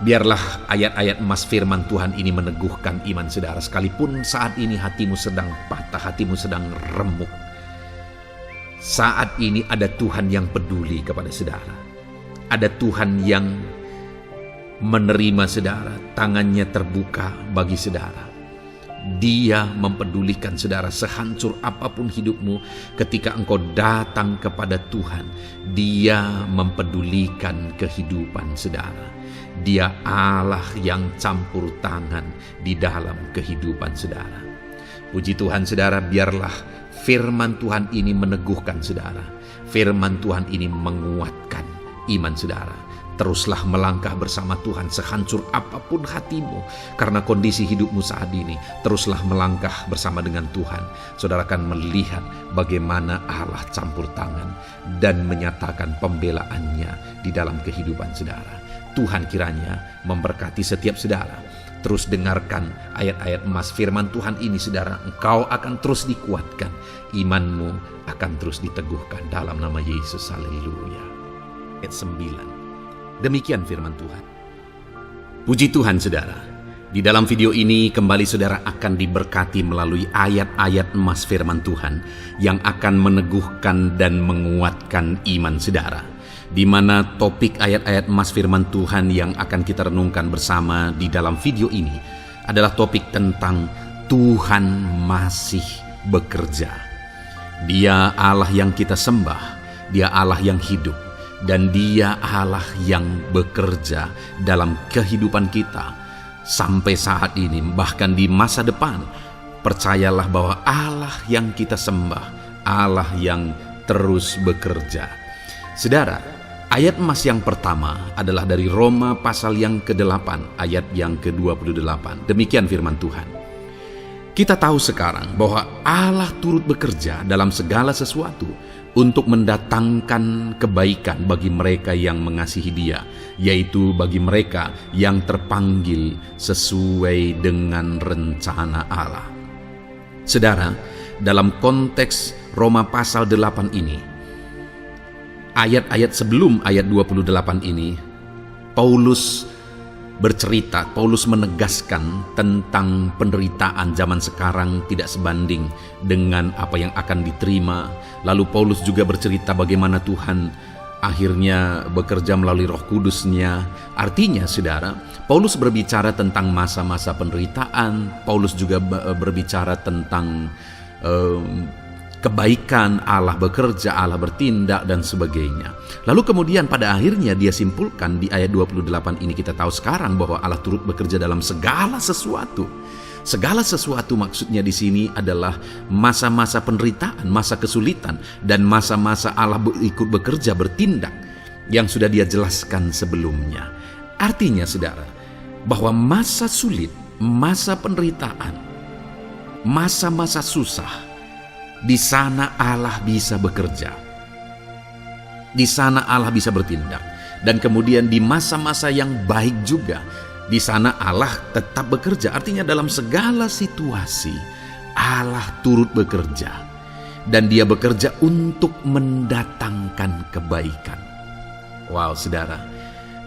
Biarlah ayat-ayat emas firman Tuhan ini meneguhkan iman saudara, sekalipun saat ini hatimu sedang patah, hatimu sedang remuk. Saat ini ada Tuhan yang peduli kepada saudara. Ada Tuhan yang menerima saudara, tangannya terbuka bagi saudara. Dia mempedulikan saudara sehancur apapun hidupmu. Ketika engkau datang kepada Tuhan, Dia mempedulikan kehidupan saudara. Dia Allah yang campur tangan di dalam kehidupan saudara. Puji Tuhan saudara, biarlah firman Tuhan ini meneguhkan saudara. Firman Tuhan ini menguatkan iman saudara. Teruslah melangkah bersama Tuhan sehancur apapun hatimu karena kondisi hidupmu saat ini. Teruslah melangkah bersama dengan Tuhan. Saudara akan melihat bagaimana Allah campur tangan dan menyatakan pembelaannya di dalam kehidupan saudara. Tuhan kiranya memberkati setiap saudara. Terus dengarkan ayat-ayat emas firman Tuhan ini saudara. Engkau akan terus dikuatkan. Imanmu akan terus diteguhkan dalam nama Yesus. Haleluya. Ayat 9. Demikian firman Tuhan. Puji Tuhan saudara, di dalam video ini kembali saudara akan diberkati melalui ayat-ayat emas firman Tuhan yang akan meneguhkan dan menguatkan iman saudara. Di mana topik ayat-ayat emas firman Tuhan yang akan kita renungkan bersama di dalam video ini adalah topik tentang Tuhan masih bekerja. Dia Allah yang kita sembah, Dia Allah yang hidup. Dan Dia Allah yang bekerja dalam kehidupan kita sampai saat ini, bahkan di masa depan. Percayalah bahwa Allah yang kita sembah, Allah yang terus bekerja. Saudara, ayat emas yang pertama adalah dari Roma pasal yang ke-8 ayat yang ke-28. Demikian firman Tuhan. Kita tahu sekarang bahwa Allah turut bekerja dalam segala sesuatu untuk mendatangkan kebaikan bagi mereka yang mengasihi Dia, yaitu bagi mereka yang terpanggil sesuai dengan rencana Allah. Saudara, dalam konteks Roma pasal 8 ini, ayat-ayat sebelum ayat 28 ini, Paulus menegaskan tentang penderitaan zaman sekarang tidak sebanding dengan apa yang akan diterima. Lalu Paulus juga bercerita bagaimana Tuhan akhirnya bekerja melalui Roh Kudus-Nya. Artinya saudara, Paulus berbicara tentang masa-masa penderitaan. Paulus juga berbicara tentang kebaikan, Allah bekerja, Allah bertindak dan sebagainya. Lalu kemudian pada akhirnya dia simpulkan di ayat 28 ini, kita tahu sekarang bahwa Allah turut bekerja dalam segala sesuatu. Segala sesuatu maksudnya di sini adalah masa-masa penderitaan, masa kesulitan, dan masa-masa Allah ikut bekerja, bertindak yang sudah Dia jelaskan sebelumnya. Artinya saudara, bahwa masa sulit, masa penderitaan, masa-masa susah, di sana Allah bisa bekerja. Di sana Allah bisa bertindak. Dan kemudian di masa-masa yang baik juga, di sana Allah tetap bekerja. Artinya dalam segala situasi Allah turut bekerja. Dan Dia bekerja untuk mendatangkan kebaikan. Wow saudara,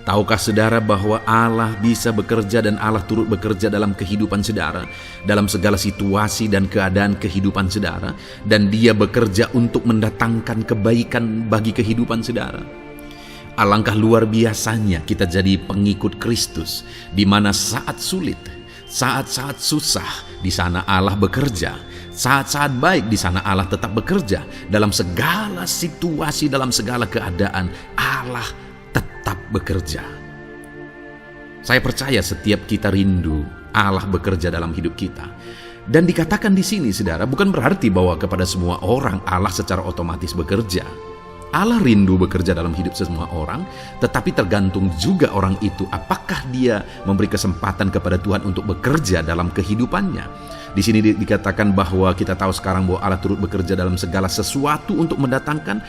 tahukah saudara bahwa Allah bisa bekerja dan Allah turut bekerja dalam kehidupan saudara, dalam segala situasi dan keadaan kehidupan saudara, dan Dia bekerja untuk mendatangkan kebaikan bagi kehidupan saudara. Alangkah luar biasanya kita jadi pengikut Kristus, di mana saat sulit, saat-saat susah, di sana Allah bekerja. Saat-saat baik, di sana Allah tetap bekerja. Dalam segala situasi, dalam segala keadaan, Allah tetap bekerja. Saya percaya setiap kita rindu Allah bekerja dalam hidup kita. Dan dikatakan di sini saudara, bukan berarti bahwa kepada semua orang Allah secara otomatis bekerja. Allah rindu bekerja dalam hidup semua orang, tetapi tergantung juga orang itu apakah dia memberi kesempatan kepada Tuhan untuk bekerja dalam kehidupannya. Di sini dikatakan bahwa kita tahu sekarang bahwa Allah turut bekerja dalam segala sesuatu untuk mendatangkan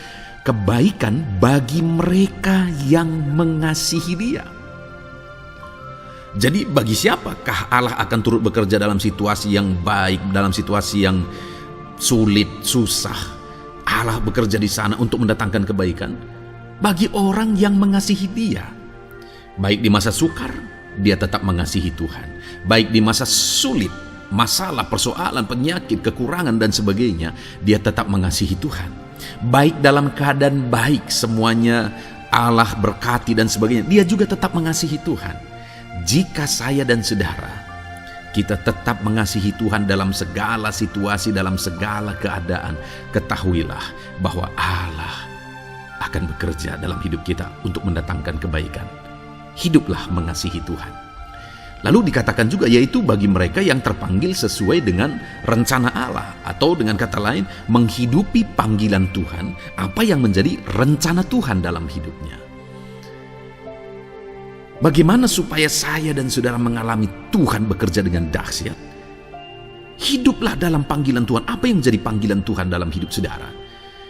kebaikan bagi mereka yang mengasihi Dia. Jadi bagi siapakah Allah akan turut bekerja dalam situasi yang baik, dalam situasi yang sulit, susah? Allah bekerja di sana untuk mendatangkan kebaikan bagi orang yang mengasihi Dia. Baik di masa sukar dia tetap mengasihi Tuhan. Baik di masa sulit, masalah, persoalan, penyakit, kekurangan, dan sebagainya, dia tetap mengasihi Tuhan. Baik dalam keadaan baik, semuanya Allah berkati dan sebagainya, dia juga tetap mengasihi Tuhan. Jika saya dan saudara, kita tetap mengasihi Tuhan dalam segala situasi, dalam segala keadaan, ketahuilah bahwa Allah akan bekerja dalam hidup kita untuk mendatangkan kebaikan. Hiduplah mengasihi Tuhan. Lalu dikatakan juga, yaitu bagi mereka yang terpanggil sesuai dengan rencana Allah, atau dengan kata lain, menghidupi panggilan Tuhan, apa yang menjadi rencana Tuhan dalam hidupnya. Bagaimana supaya saya dan saudara mengalami Tuhan bekerja dengan dahsyat? Hiduplah dalam panggilan Tuhan. Apa yang menjadi panggilan Tuhan dalam hidup saudara?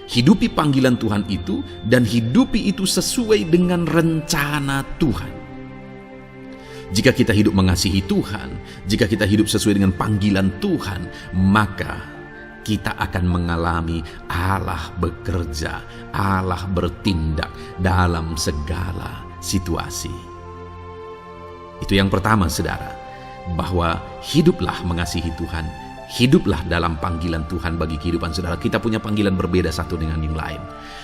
Hidupi panggilan Tuhan itu, dan hidupi itu sesuai dengan rencana Tuhan. Jika kita hidup mengasihi Tuhan, jika kita hidup sesuai dengan panggilan Tuhan, maka kita akan mengalami Allah bekerja, Allah bertindak dalam segala situasi. Itu yang pertama, saudara, bahwa hiduplah mengasihi Tuhan, hiduplah dalam panggilan Tuhan bagi kehidupan saudara. Kita punya panggilan berbeda satu dengan yang lain.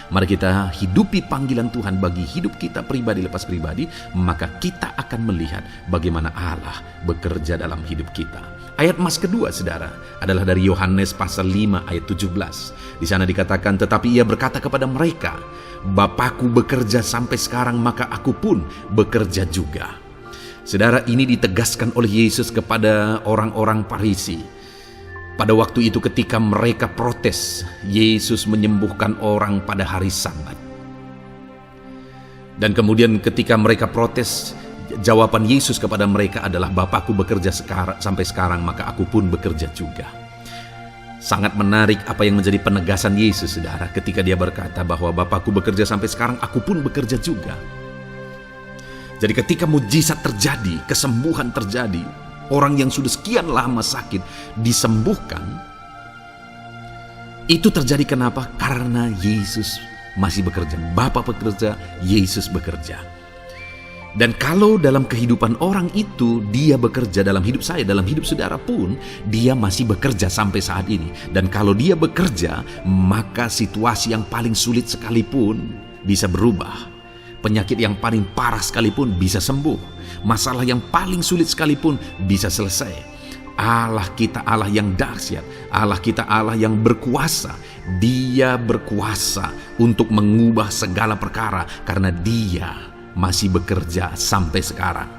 Mari kita hidupi panggilan Tuhan bagi hidup kita pribadi lepas pribadi, maka kita akan melihat bagaimana Allah bekerja dalam hidup kita. Ayat emas kedua, saudara, adalah dari Yohanes pasal 5 ayat 17. Di sana dikatakan, tetapi ia berkata kepada mereka, Bapakku bekerja sampai sekarang, maka aku pun bekerja juga. Saudara, ini ditegaskan oleh Yesus kepada orang-orang Farisi. Pada waktu itu ketika mereka protes, Yesus menyembuhkan orang pada hari Sabat. Dan kemudian ketika mereka protes, jawaban Yesus kepada mereka adalah, Bapakku bekerja sampai sekarang, maka aku pun bekerja juga. Sangat menarik apa yang menjadi penegasan Yesus, saudara, ketika dia berkata bahwa Bapakku bekerja sampai sekarang, aku pun bekerja juga. Jadi ketika mujizat terjadi, kesembuhan terjadi, orang yang sudah sekian lama sakit disembuhkan, itu terjadi kenapa? Karena Yesus masih bekerja. Bapa bekerja, Yesus bekerja. Dan kalau dalam kehidupan orang itu dia bekerja, dalam hidup saya, dalam hidup saudara pun, dia masih bekerja sampai saat ini. Dan kalau dia bekerja, maka situasi yang paling sulit sekalipun bisa berubah. Penyakit yang paling parah sekalipun bisa sembuh. Masalah yang paling sulit sekalipun bisa selesai. Allah kita Allah yang dahsyat. Allah kita Allah yang berkuasa. Dia berkuasa untuk mengubah segala perkara karena dia masih bekerja sampai sekarang.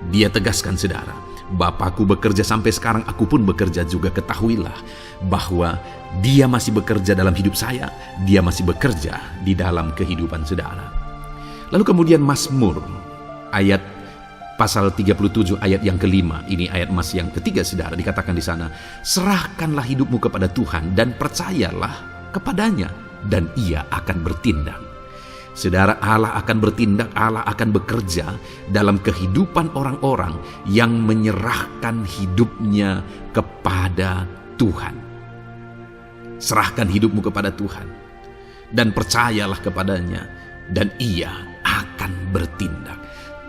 Dia tegaskan, saudara, Bapakku bekerja sampai sekarang, aku pun bekerja juga. Ketahuilah bahwa dia masih bekerja dalam hidup saya. Dia masih bekerja di dalam kehidupan saudara. Lalu kemudian Mazmur ayat pasal 37 ayat yang kelima, ini ayat emas yang ketiga, saudara, dikatakan di sana, serahkanlah hidupmu kepada Tuhan dan percayalah kepadanya dan ia akan bertindak. Saudara, Allah akan bertindak, Allah akan bekerja dalam kehidupan orang-orang yang menyerahkan hidupnya kepada Tuhan. Serahkan hidupmu kepada Tuhan dan percayalah kepadanya dan ia akan bertindak.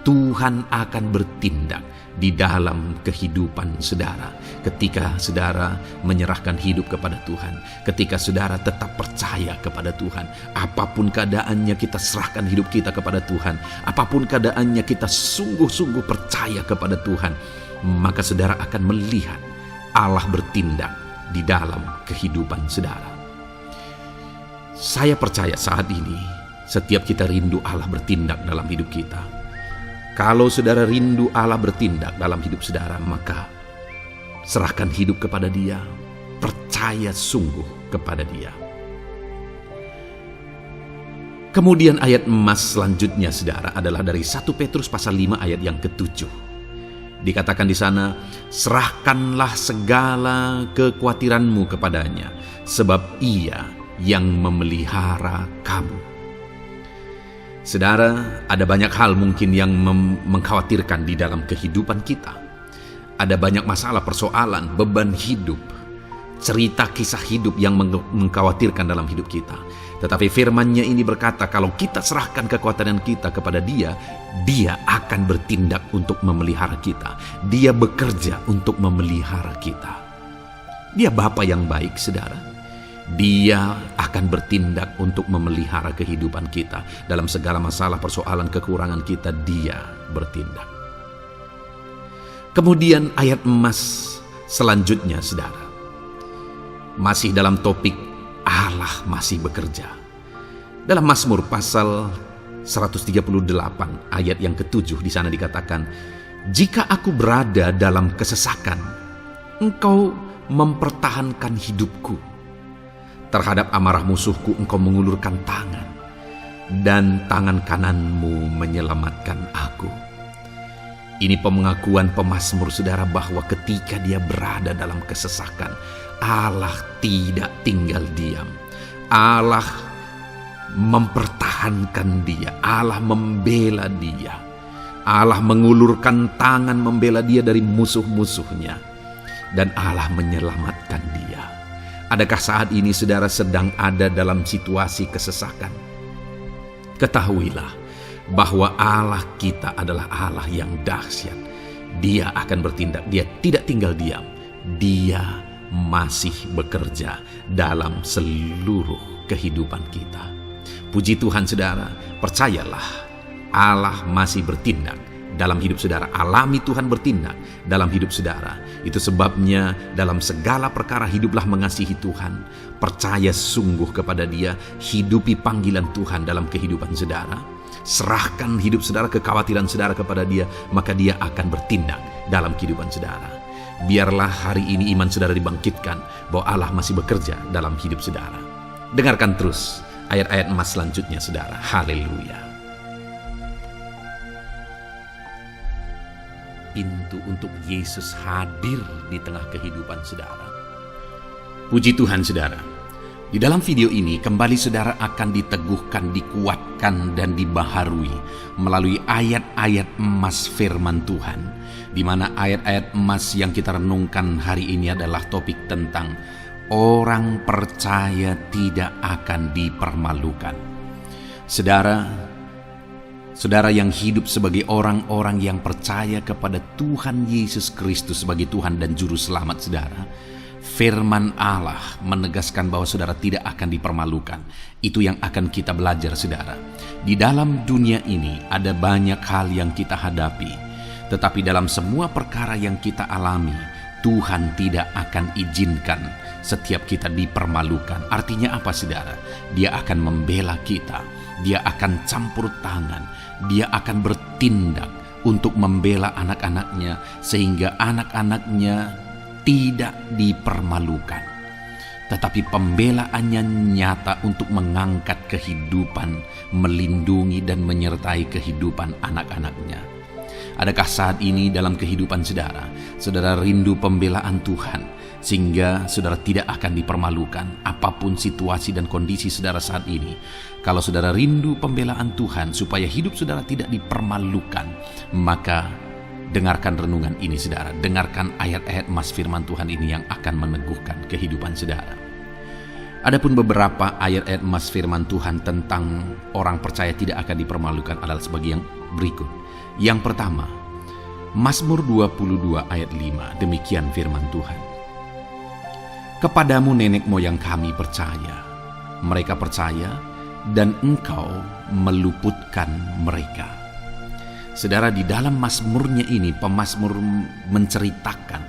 Tuhan akan bertindak di dalam kehidupan saudara ketika saudara menyerahkan hidup kepada Tuhan, ketika saudara tetap percaya kepada Tuhan. Apapun keadaannya, kita serahkan hidup kita kepada Tuhan. Apapun keadaannya, kita sungguh-sungguh percaya kepada Tuhan, maka saudara akan melihat Allah bertindak di dalam kehidupan saudara. Saya percaya saat ini setiap kita rindu Allah bertindak dalam hidup kita. Kalau saudara rindu Allah bertindak dalam hidup saudara, maka serahkan hidup kepada Dia, percaya sungguh kepada Dia. Kemudian ayat emas selanjutnya, saudara, adalah dari 1 Petrus pasal 5 ayat yang ke-7. Dikatakan di sana, serahkanlah segala kekhawatiranmu kepadanya, sebab Ia yang memelihara kamu. Saudara, ada banyak hal mungkin yang mengkhawatirkan di dalam kehidupan kita. Ada banyak masalah, persoalan, beban hidup. cerita kisah hidup yang mengkhawatirkan dalam hidup kita. Tetapi firman-Nya ini berkata, kalau kita serahkan kekuatan kita kepada Dia, Dia akan bertindak untuk memelihara kita. Dia bekerja untuk memelihara kita. Dia Bapa yang baik, saudara. Dia akan bertindak untuk memelihara kehidupan kita. Dalam segala masalah, persoalan, kekurangan kita, Dia bertindak. Kemudian ayat emas selanjutnya, saudara, masih dalam topik Allah masih bekerja. Dalam Mazmur pasal 138 ayat yang ke-7 di sana dikatakan, jika aku berada dalam kesesakan, Engkau mempertahankan hidupku. Terhadap amarah musuhku Engkau mengulurkan tangan, dan tangan kananmu menyelamatkan aku. Ini pengakuan pemazmur, saudara, bahwa ketika dia berada dalam kesesakan, Allah tidak tinggal diam. Allah mempertahankan dia. Allah membela dia. Allah mengulurkan tangan membela dia dari musuh-musuhnya. Dan Allah menyelamatkan dia. Adakah saat ini saudara sedang ada dalam situasi kesesakan? Ketahuilah bahwa Allah kita adalah Allah yang dahsyat. Dia akan bertindak. Dia tidak tinggal diam. Dia masih bekerja dalam seluruh kehidupan kita. Puji Tuhan, saudara, percayalah, Allah masih bertindak dalam hidup saudara. Alami Tuhan bertindak dalam hidup saudara. Itu sebabnya dalam segala perkara hiduplah mengasihi Tuhan. Percaya sungguh kepada Dia. Hidupi panggilan Tuhan dalam kehidupan saudara. Serahkan hidup saudara, kekhawatiran saudara kepada Dia, maka Dia akan bertindak dalam kehidupan saudara. Biarlah hari ini iman saudara dibangkitkan bahwa Allah masih bekerja dalam hidup saudara. Dengarkan terus ayat-ayat emas selanjutnya, saudara. Haleluya. Pintu untuk Yesus hadir di tengah kehidupan saudara. Puji Tuhan, saudara. Di dalam video ini kembali saudara akan diteguhkan, dikuatkan, dan dibaharui melalui ayat-ayat emas firman Tuhan, di mana ayat-ayat emas yang kita renungkan hari ini adalah topik tentang orang percaya tidak akan dipermalukan. Saudara yang hidup sebagai orang-orang yang percaya kepada Tuhan Yesus Kristus sebagai Tuhan dan Juru Selamat saudara, firman Allah menegaskan bahwa saudara tidak akan dipermalukan. Itu yang akan kita belajar, saudara. Di dalam dunia ini ada banyak hal yang kita hadapi, tetapi dalam semua perkara yang kita alami, Tuhan tidak akan izinkan setiap kita dipermalukan. Artinya apa, saudara? Dia akan membela kita. Dia akan campur tangan. Dia akan bertindak untuk membela anak-anaknya, sehingga anak-anaknya tidak dipermalukan. Tetapi pembelaannya nyata untuk mengangkat kehidupan, melindungi dan menyertai kehidupan anak-anaknya. Adakah saat ini dalam kehidupan saudara, saudara rindu pembelaan Tuhan, sehingga saudara tidak akan dipermalukan apapun situasi dan kondisi saudara saat ini? Kalau saudara rindu pembelaan Tuhan supaya hidup saudara tidak dipermalukan, maka dengarkan renungan ini, saudara. Dengarkan ayat-ayat emas firman Tuhan ini yang akan meneguhkan kehidupan saudara. Adapun beberapa ayat-ayat emas firman Tuhan tentang orang percaya tidak akan dipermalukan adalah sebagai yang berikut. Yang pertama, Mazmur 22 ayat 5, demikian firman Tuhan. Kepadamu nenek moyang kami percaya, mereka percaya dan Engkau meluputkan mereka. Saudara, di dalam mazmurnya ini, pemazmur menceritakan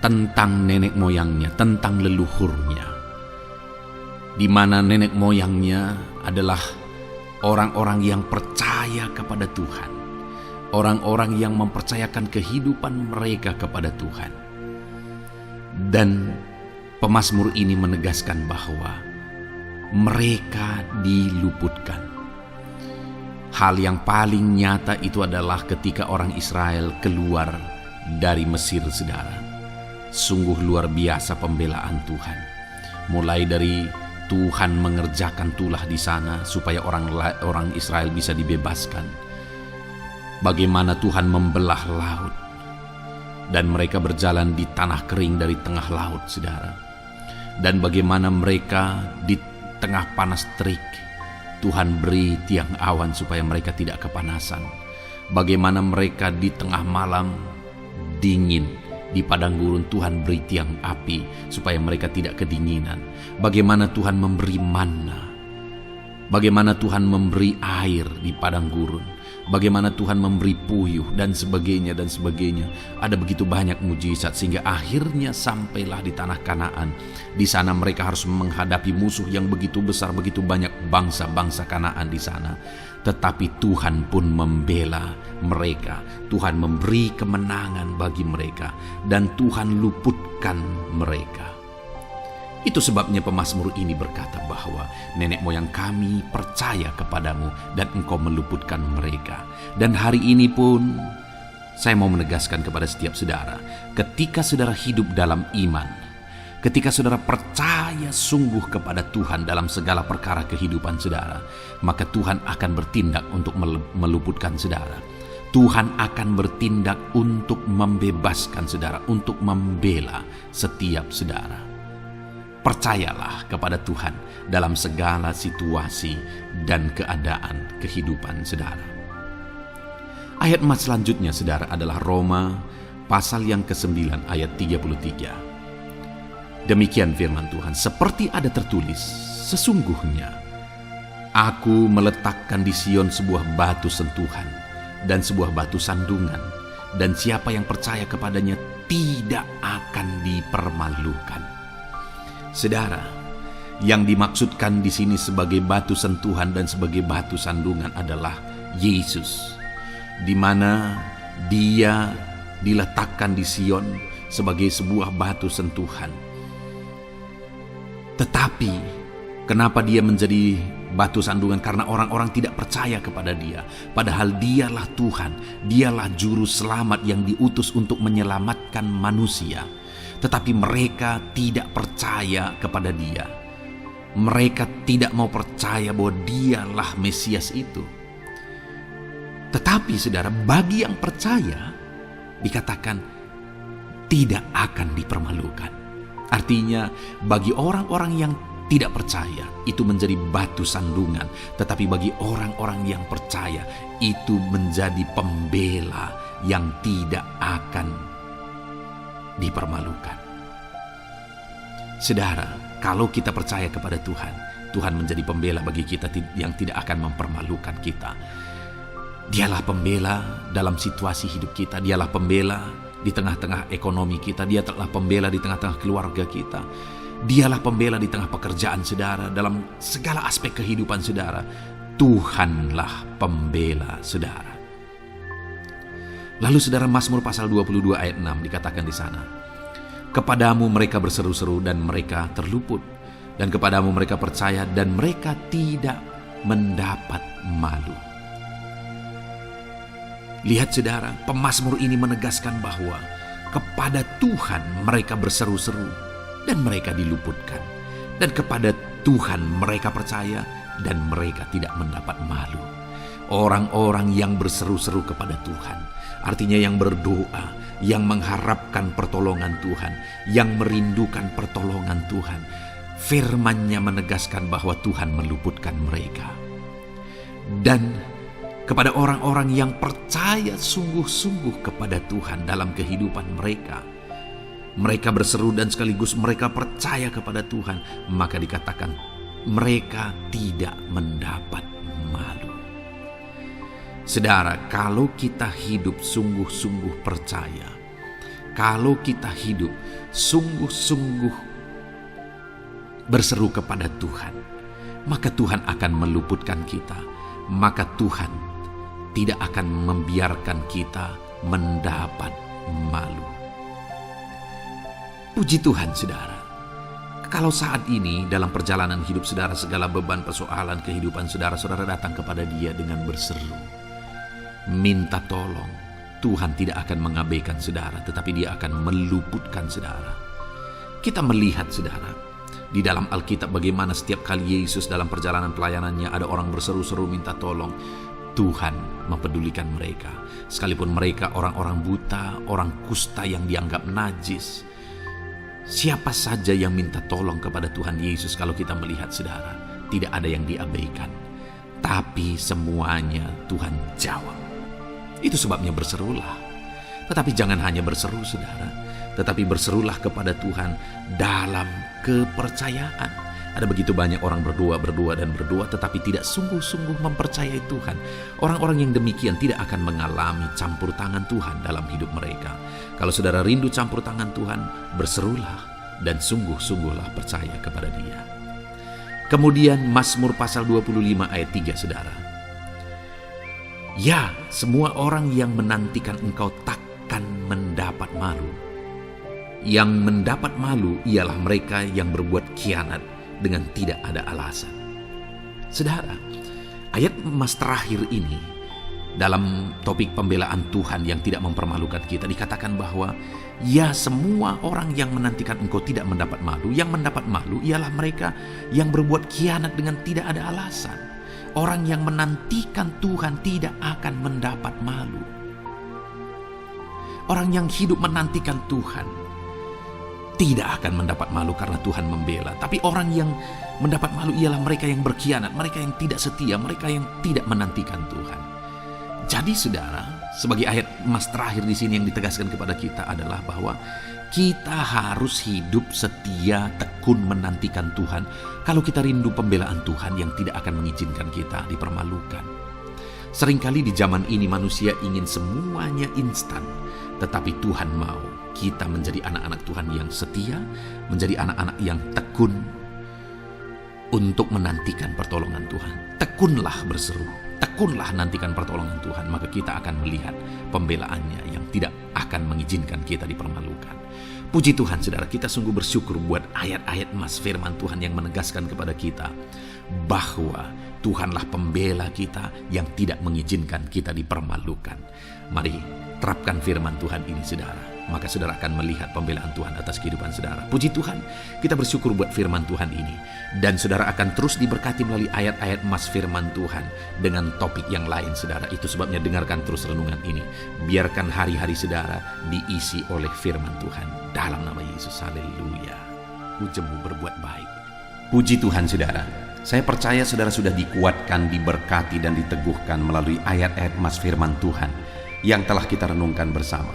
tentang nenek moyangnya, tentang leluhurnya, di mana nenek moyangnya adalah orang-orang yang percaya kepada Tuhan, orang-orang yang mempercayakan kehidupan mereka kepada Tuhan. Dan pemazmur ini menegaskan bahwa mereka diluputkan. Hal yang paling nyata itu adalah ketika orang Israel keluar dari Mesir, saudara. Sungguh luar biasa pembelaan Tuhan. Mulai dari Tuhan mengerjakan tulah di sana supaya orang Israel bisa dibebaskan. Bagaimana Tuhan membelah laut dan mereka berjalan di tanah kering dari tengah laut, saudara. Dan bagaimana mereka di tengah panas terik, Tuhan beri tiang awan supaya mereka tidak kepanasan. Bagaimana mereka di tengah malam dingin, di padang gurun Tuhan beri tiang api supaya mereka tidak kedinginan. Bagaimana Tuhan memberi manna, bagaimana Tuhan memberi air di padang gurun, bagaimana Tuhan memberi puyuh dan sebagainya dan sebagainya. Ada begitu banyak mujizat sehingga akhirnya sampailah di tanah Kanaan. Di sana mereka harus menghadapi musuh yang begitu besar, begitu banyak bangsa-bangsa Kanaan di sana. Tetapi Tuhan pun membela mereka. Tuhan memberi kemenangan bagi mereka dan Tuhan luputkan mereka. Itu sebabnya pemazmur ini berkata bahwa nenek moyang kami percaya kepadamu dan engkau meluputkan mereka. Dan hari ini pun saya mau menegaskan kepada setiap saudara, ketika saudara hidup dalam iman, ketika saudara percaya sungguh kepada Tuhan dalam segala perkara kehidupan saudara, maka Tuhan akan bertindak untuk meluputkan saudara. Tuhan akan bertindak untuk membebaskan saudara, untuk membela setiap saudara. Percayalah kepada Tuhan dalam segala situasi dan keadaan kehidupan saudara. Ayat emas selanjutnya saudara adalah Roma pasal yang ke-9 ayat 33. Demikian firman Tuhan, seperti ada tertulis, sesungguhnya aku meletakkan di Sion sebuah batu sentuhan dan sebuah batu sandungan, dan siapa yang percaya kepadanya tidak akan dipermalukan. Saudara, yang dimaksudkan di sini sebagai batu sentuhan dan sebagai batu sandungan adalah Yesus, di mana Dia diletakkan di Sion sebagai sebuah batu sentuhan. Tetapi kenapa Dia menjadi batu sandungan? Karena orang-orang tidak percaya kepada Dia, padahal Dialah Tuhan, Dialah juru selamat yang diutus untuk menyelamatkan manusia. Tetapi mereka tidak percaya kepada Dia. Mereka tidak mau percaya bahwa Dialah Mesias itu. Tetapi saudara, bagi yang percaya dikatakan tidak akan dipermalukan. Artinya bagi orang-orang yang tidak percaya itu menjadi batu sandungan, tetapi bagi orang-orang yang percaya itu menjadi pembela yang tidak akan dipermalukan. Saudara, kalau kita percaya kepada Tuhan, Tuhan menjadi pembela bagi kita yang tidak akan mempermalukan kita. Dialah pembela dalam situasi hidup kita, Dialah pembela di tengah-tengah ekonomi kita, Dialah pembela di tengah-tengah keluarga kita, Dialah pembela di tengah pekerjaan saudara, dalam segala aspek kehidupan saudara. Tuhanlah pembela saudara. Lalu saudara, Mazmur pasal 22 ayat 6 dikatakan di sana, kepadamu mereka berseru-seru dan mereka terluput, dan kepadamu mereka percaya dan mereka tidak mendapat malu. Lihat saudara, pemazmur ini menegaskan bahwa kepada Tuhan mereka berseru-seru dan mereka diluputkan, dan kepada Tuhan mereka percaya dan mereka tidak mendapat malu. Orang-orang yang berseru-seru kepada Tuhan, artinya yang berdoa, yang mengharapkan pertolongan Tuhan, yang merindukan pertolongan Tuhan, firman-Nya menegaskan bahwa Tuhan meluputkan mereka. Dan kepada orang-orang yang percaya sungguh-sungguh kepada Tuhan dalam kehidupan mereka, mereka berseru dan sekaligus mereka percaya kepada Tuhan, maka dikatakan mereka tidak mendapat malu. Saudara, kalau kita hidup sungguh-sungguh percaya, kalau kita hidup sungguh-sungguh berseru kepada Tuhan, maka Tuhan akan meluputkan kita. Maka Tuhan tidak akan membiarkan kita mendapat malu. Puji Tuhan saudara. Kalau saat ini dalam perjalanan hidup saudara, segala beban persoalan kehidupan saudara, saudara datang kepada Dia dengan berseru, minta tolong, Tuhan tidak akan mengabaikan saudara, tetapi Dia akan meluputkan saudara. Kita melihat saudara, di dalam Alkitab bagaimana setiap kali Yesus dalam perjalanan pelayanannya ada orang berseru-seru minta tolong, Tuhan mempedulikan mereka. Sekalipun mereka orang-orang buta, orang kusta yang dianggap najis, Siapa saja yang minta tolong kepada Tuhan Yesus, kalau kita melihat saudara, tidak ada yang diabaikan. Tapi semuanya Tuhan jawab. Itu sebabnya berserulah. Tetapi jangan hanya berseru saudara, tetapi berserulah kepada Tuhan dalam kepercayaan. Ada begitu banyak orang berdoa tetapi tidak sungguh-sungguh mempercayai Tuhan. Orang-orang yang demikian tidak akan mengalami campur tangan Tuhan dalam hidup mereka. Kalau saudara rindu campur tangan Tuhan, berserulah dan sungguh-sungguhlah percaya kepada Dia. Kemudian Mazmur pasal 25 ayat 3 saudara. Ya, semua orang yang menantikan Engkau takkan mendapat malu. Yang mendapat malu ialah mereka yang berbuat khianat dengan tidak ada alasan. Saudara, ayat emas terakhir ini dalam topik pembelaan Tuhan yang tidak mempermalukan kita, dikatakan bahwa ya, semua orang yang menantikan Engkau tidak mendapat malu. Yang mendapat malu ialah mereka yang berbuat khianat dengan tidak ada alasan. Orang yang menantikan Tuhan tidak akan mendapat malu. Orang yang hidup menantikan Tuhan tidak akan mendapat malu karena Tuhan membela. Tapi orang yang mendapat malu ialah mereka yang berkhianat, mereka yang tidak setia, mereka yang tidak menantikan Tuhan. Jadi saudara, sebagai ayat emas terakhir di sini yang ditegaskan kepada kita adalah bahwa kita harus hidup setia, tekun menantikan Tuhan. Kalau kita rindu pembelaan Tuhan yang tidak akan mengizinkan kita dipermalukan. Seringkali di zaman ini manusia ingin semuanya instan, tetapi Tuhan mau kita menjadi anak-anak Tuhan yang setia, menjadi anak-anak yang tekun untuk menantikan pertolongan Tuhan. Tekunlah berseru, tekunlah nantikan pertolongan Tuhan, maka kita akan melihat pembelaannya yang tidak akan mengizinkan kita dipermalukan. Puji Tuhan saudara, kita sungguh bersyukur buat ayat-ayat emas firman Tuhan yang menegaskan kepada kita bahwa Tuhanlah pembela kita yang tidak mengizinkan kita dipermalukan. Mari terapkan firman Tuhan ini saudara, maka saudara akan melihat pembelaan Tuhan atas kehidupan saudara. Puji Tuhan, kita bersyukur buat firman Tuhan ini. Dan saudara akan terus diberkati melalui ayat-ayat emas firman Tuhan dengan topik yang lain saudara. Itu sebabnya dengarkan terus renungan ini. Biarkan hari-hari saudara diisi oleh firman Tuhan. Dalam nama Yesus, haleluya. Ujungmu berbuat baik. Puji Tuhan saudara. Saya percaya saudara sudah dikuatkan, diberkati dan diteguhkan melalui ayat-ayat emas firman Tuhan yang telah kita renungkan bersama.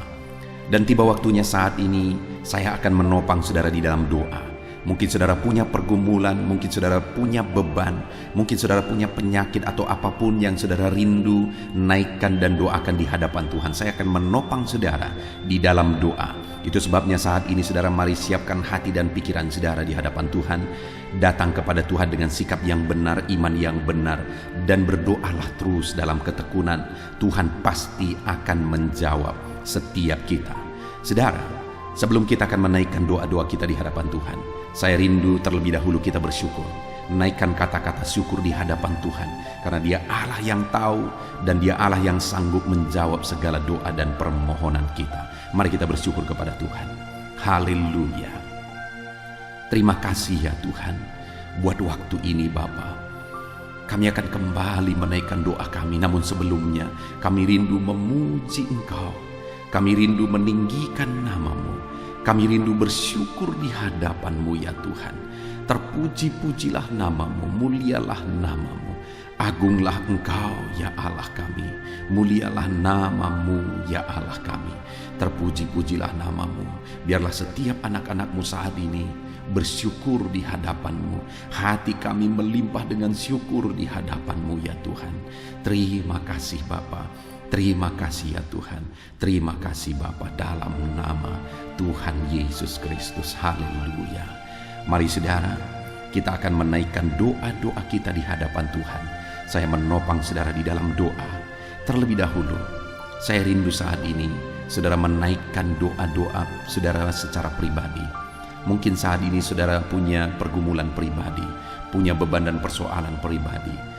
Dan tiba waktunya saat ini saya akan menopang saudara di dalam doa. Mungkin saudara punya pergumulan, mungkin saudara punya beban, mungkin saudara punya penyakit atau apapun yang saudara rindu, naikkan dan doakan di hadapan Tuhan. Saya akan menopang saudara di dalam doa. Itu sebabnya saat ini saudara mari siapkan hati dan pikiran saudara di hadapan Tuhan. Datang kepada Tuhan dengan sikap yang benar, iman yang benar, dan berdoalah terus dalam ketekunan. Tuhan pasti akan menjawab setiap kita. Saudara, sebelum kita akan menaikkan doa-doa kita di hadapan Tuhan, saya rindu terlebih dahulu kita bersyukur. Naikkan kata-kata syukur di hadapan Tuhan, karena Dia Allah yang tahu dan Dia Allah yang sanggup menjawab segala doa dan permohonan kita. Mari kita bersyukur kepada Tuhan. Haleluya. Terima kasih ya Tuhan buat waktu ini Bapa. Kami akan kembali menaikkan doa kami, namun sebelumnya kami rindu memuji Engkau. Kami rindu meninggikan nama-Mu. Kami rindu bersyukur di hadapan-Mu ya Tuhan. Terpuji-pujilah nama-Mu, mulialah nama-Mu. Agunglah Engkau ya Allah kami. Mulialah nama-Mu ya Allah kami. Terpuji-pujilah nama-Mu. Biarlah setiap anak-anak-Mu saat ini bersyukur di hadapan-Mu. Hati kami melimpah dengan syukur di hadapan-Mu ya Tuhan. Terima kasih Bapa. Terima kasih ya Tuhan. Terima kasih Bapa, dalam nama Tuhan Yesus Kristus. Haleluya. Mari saudara, kita akan menaikkan doa-doa kita di hadapan Tuhan. Saya menopang saudara di dalam doa. Terlebih dahulu, saya rindu saat ini saudara menaikkan doa-doa saudara secara pribadi. Mungkin saat ini saudara punya pergumulan pribadi, punya beban dan persoalan pribadi.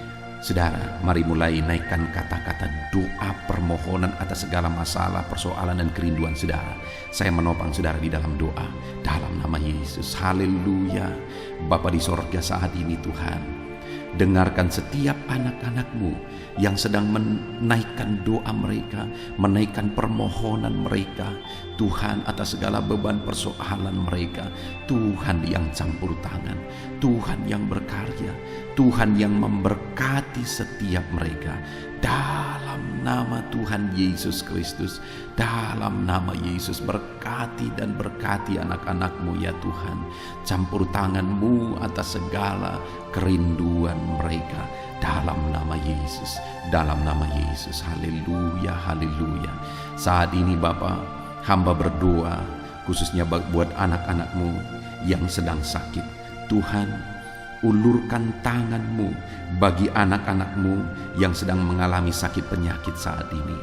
Saudara, mari mulai naikkan kata-kata doa permohonan atas segala masalah, persoalan dan kerinduan saudara. Saya menopang saudara di dalam doa, dalam nama Yesus. Haleluya. Bapa di sorga saat ini Tuhan, Dengarkan setiap anak-anak-Mu yang sedang menaikkan doa mereka, menaikkan permohonan mereka. Tuhan, atas segala beban persoalan mereka, Tuhan yang campur tangan, Tuhan yang berkarya, Tuhan yang memberkati setiap mereka. Dalam nama Tuhan Yesus Kristus, dalam nama Yesus, berkati dan berkati anak-anak-Mu ya Tuhan. Campur tangan-Mu atas segala kerinduan mereka. Dalam nama Yesus, dalam nama Yesus. Haleluya, haleluya. Saat ini Bapa, hamba berdoa khususnya buat anak-anak-Mu yang sedang sakit. Tuhan, ulurkan tangan-Mu bagi anak-anak-Mu yang sedang mengalami sakit penyakit saat ini.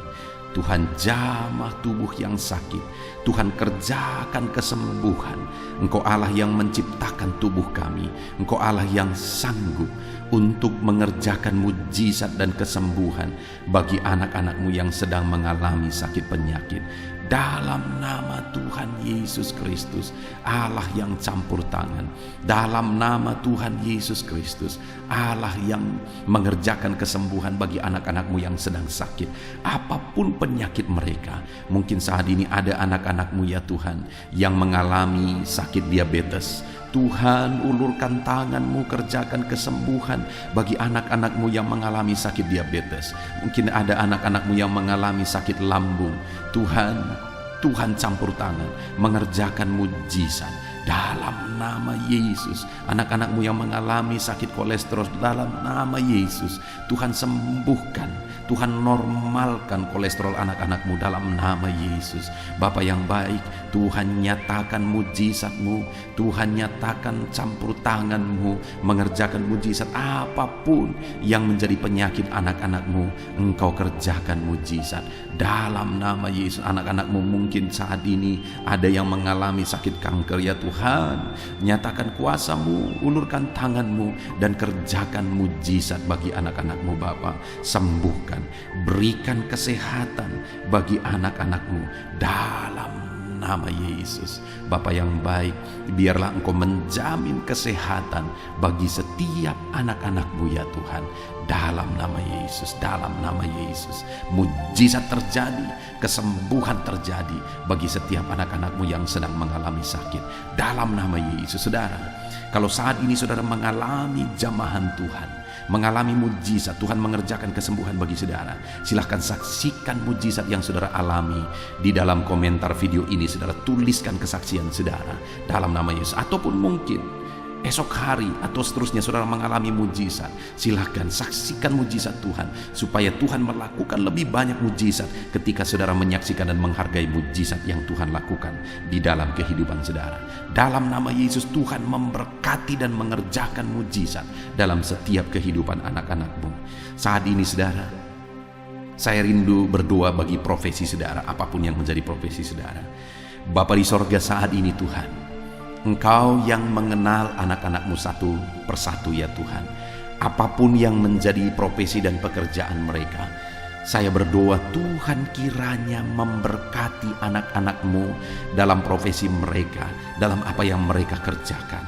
Tuhan, jamah tubuh yang sakit. Tuhan, kerjakan kesembuhan. Engkau Allah yang menciptakan tubuh kami. Engkau Allah yang sanggup untuk mengerjakan mujizat dan kesembuhan bagi anak-anak-Mu yang sedang mengalami sakit penyakit. Dalam nama Tuhan Yesus Kristus, Allah yang campur tangan. Dalam nama Tuhan Yesus Kristus, Allah yang mengerjakan kesembuhan bagi anak-anak-Mu yang sedang sakit. Apapun penyakit mereka, mungkin saat ini ada anak-anak-Mu ya Tuhan yang mengalami sakit diabetes. Tuhan, ulurkan tangan-Mu, kerjakan kesembuhan bagi anak-anak-Mu yang mengalami sakit diabetes. Mungkin ada anak-anak-Mu yang mengalami sakit lambung. Tuhan campur tangan, mengerjakan mujizat dalam nama Yesus. Anak-anak-Mu yang mengalami sakit kolesterol, dalam nama Yesus, Tuhan sembuhkan, Tuhan normalkan kolesterol anak-anak-Mu dalam nama Yesus. Bapa yang baik, Tuhan nyatakan mujizat-Mu, Tuhan nyatakan campur tangan-Mu, mengerjakan mujizat. Apapun yang menjadi penyakit anak-anak-Mu, Engkau kerjakan mujizat dalam nama Yesus. Anak-anak-Mu mungkin saat ini ada yang mengalami sakit kanker ya Tuhan, nyatakan kuasa-Mu, ulurkan tangan-Mu dan kerjakan mujizat bagi anak-anak-Mu Bapa. Sembuhkan, berikan kesehatan bagi anak-anak-Mu dalam nama Yesus. Bapa yang baik, biarlah Engkau menjamin kesehatan bagi setiap anak-anak-Mu ya Tuhan. Dalam nama Yesus, dalam nama Yesus, mujizat terjadi, kesembuhan terjadi bagi setiap anak-anak-Mu yang sedang mengalami sakit. Dalam nama Yesus. Saudara, kalau saat ini saudara mengalami jamahan Tuhan, mengalami mujizat, Tuhan mengerjakan kesembuhan bagi saudara, silahkan saksikan mujizat yang saudara alami di dalam komentar video ini. Saudara tuliskan kesaksian saudara dalam nama Yesus. Ataupun mungkin esok hari atau seterusnya saudara mengalami mujizat, silahkan saksikan mujizat Tuhan, supaya Tuhan melakukan lebih banyak mujizat ketika saudara menyaksikan dan menghargai mujizat yang Tuhan lakukan di dalam kehidupan saudara. Dalam nama Yesus, Tuhan memberkati dan mengerjakan mujizat dalam setiap kehidupan anak-anak-Mu. Saat ini saudara, saya rindu berdoa bagi profesi saudara, apapun yang menjadi profesi saudara. Bapa di sorga, saat ini Tuhan, Engkau yang mengenal anak-anak-Mu satu persatu ya Tuhan. Apapun yang menjadi profesi dan pekerjaan mereka, saya berdoa Tuhan kiranya memberkati anak-anak-Mu dalam profesi mereka, dalam apa yang mereka kerjakan.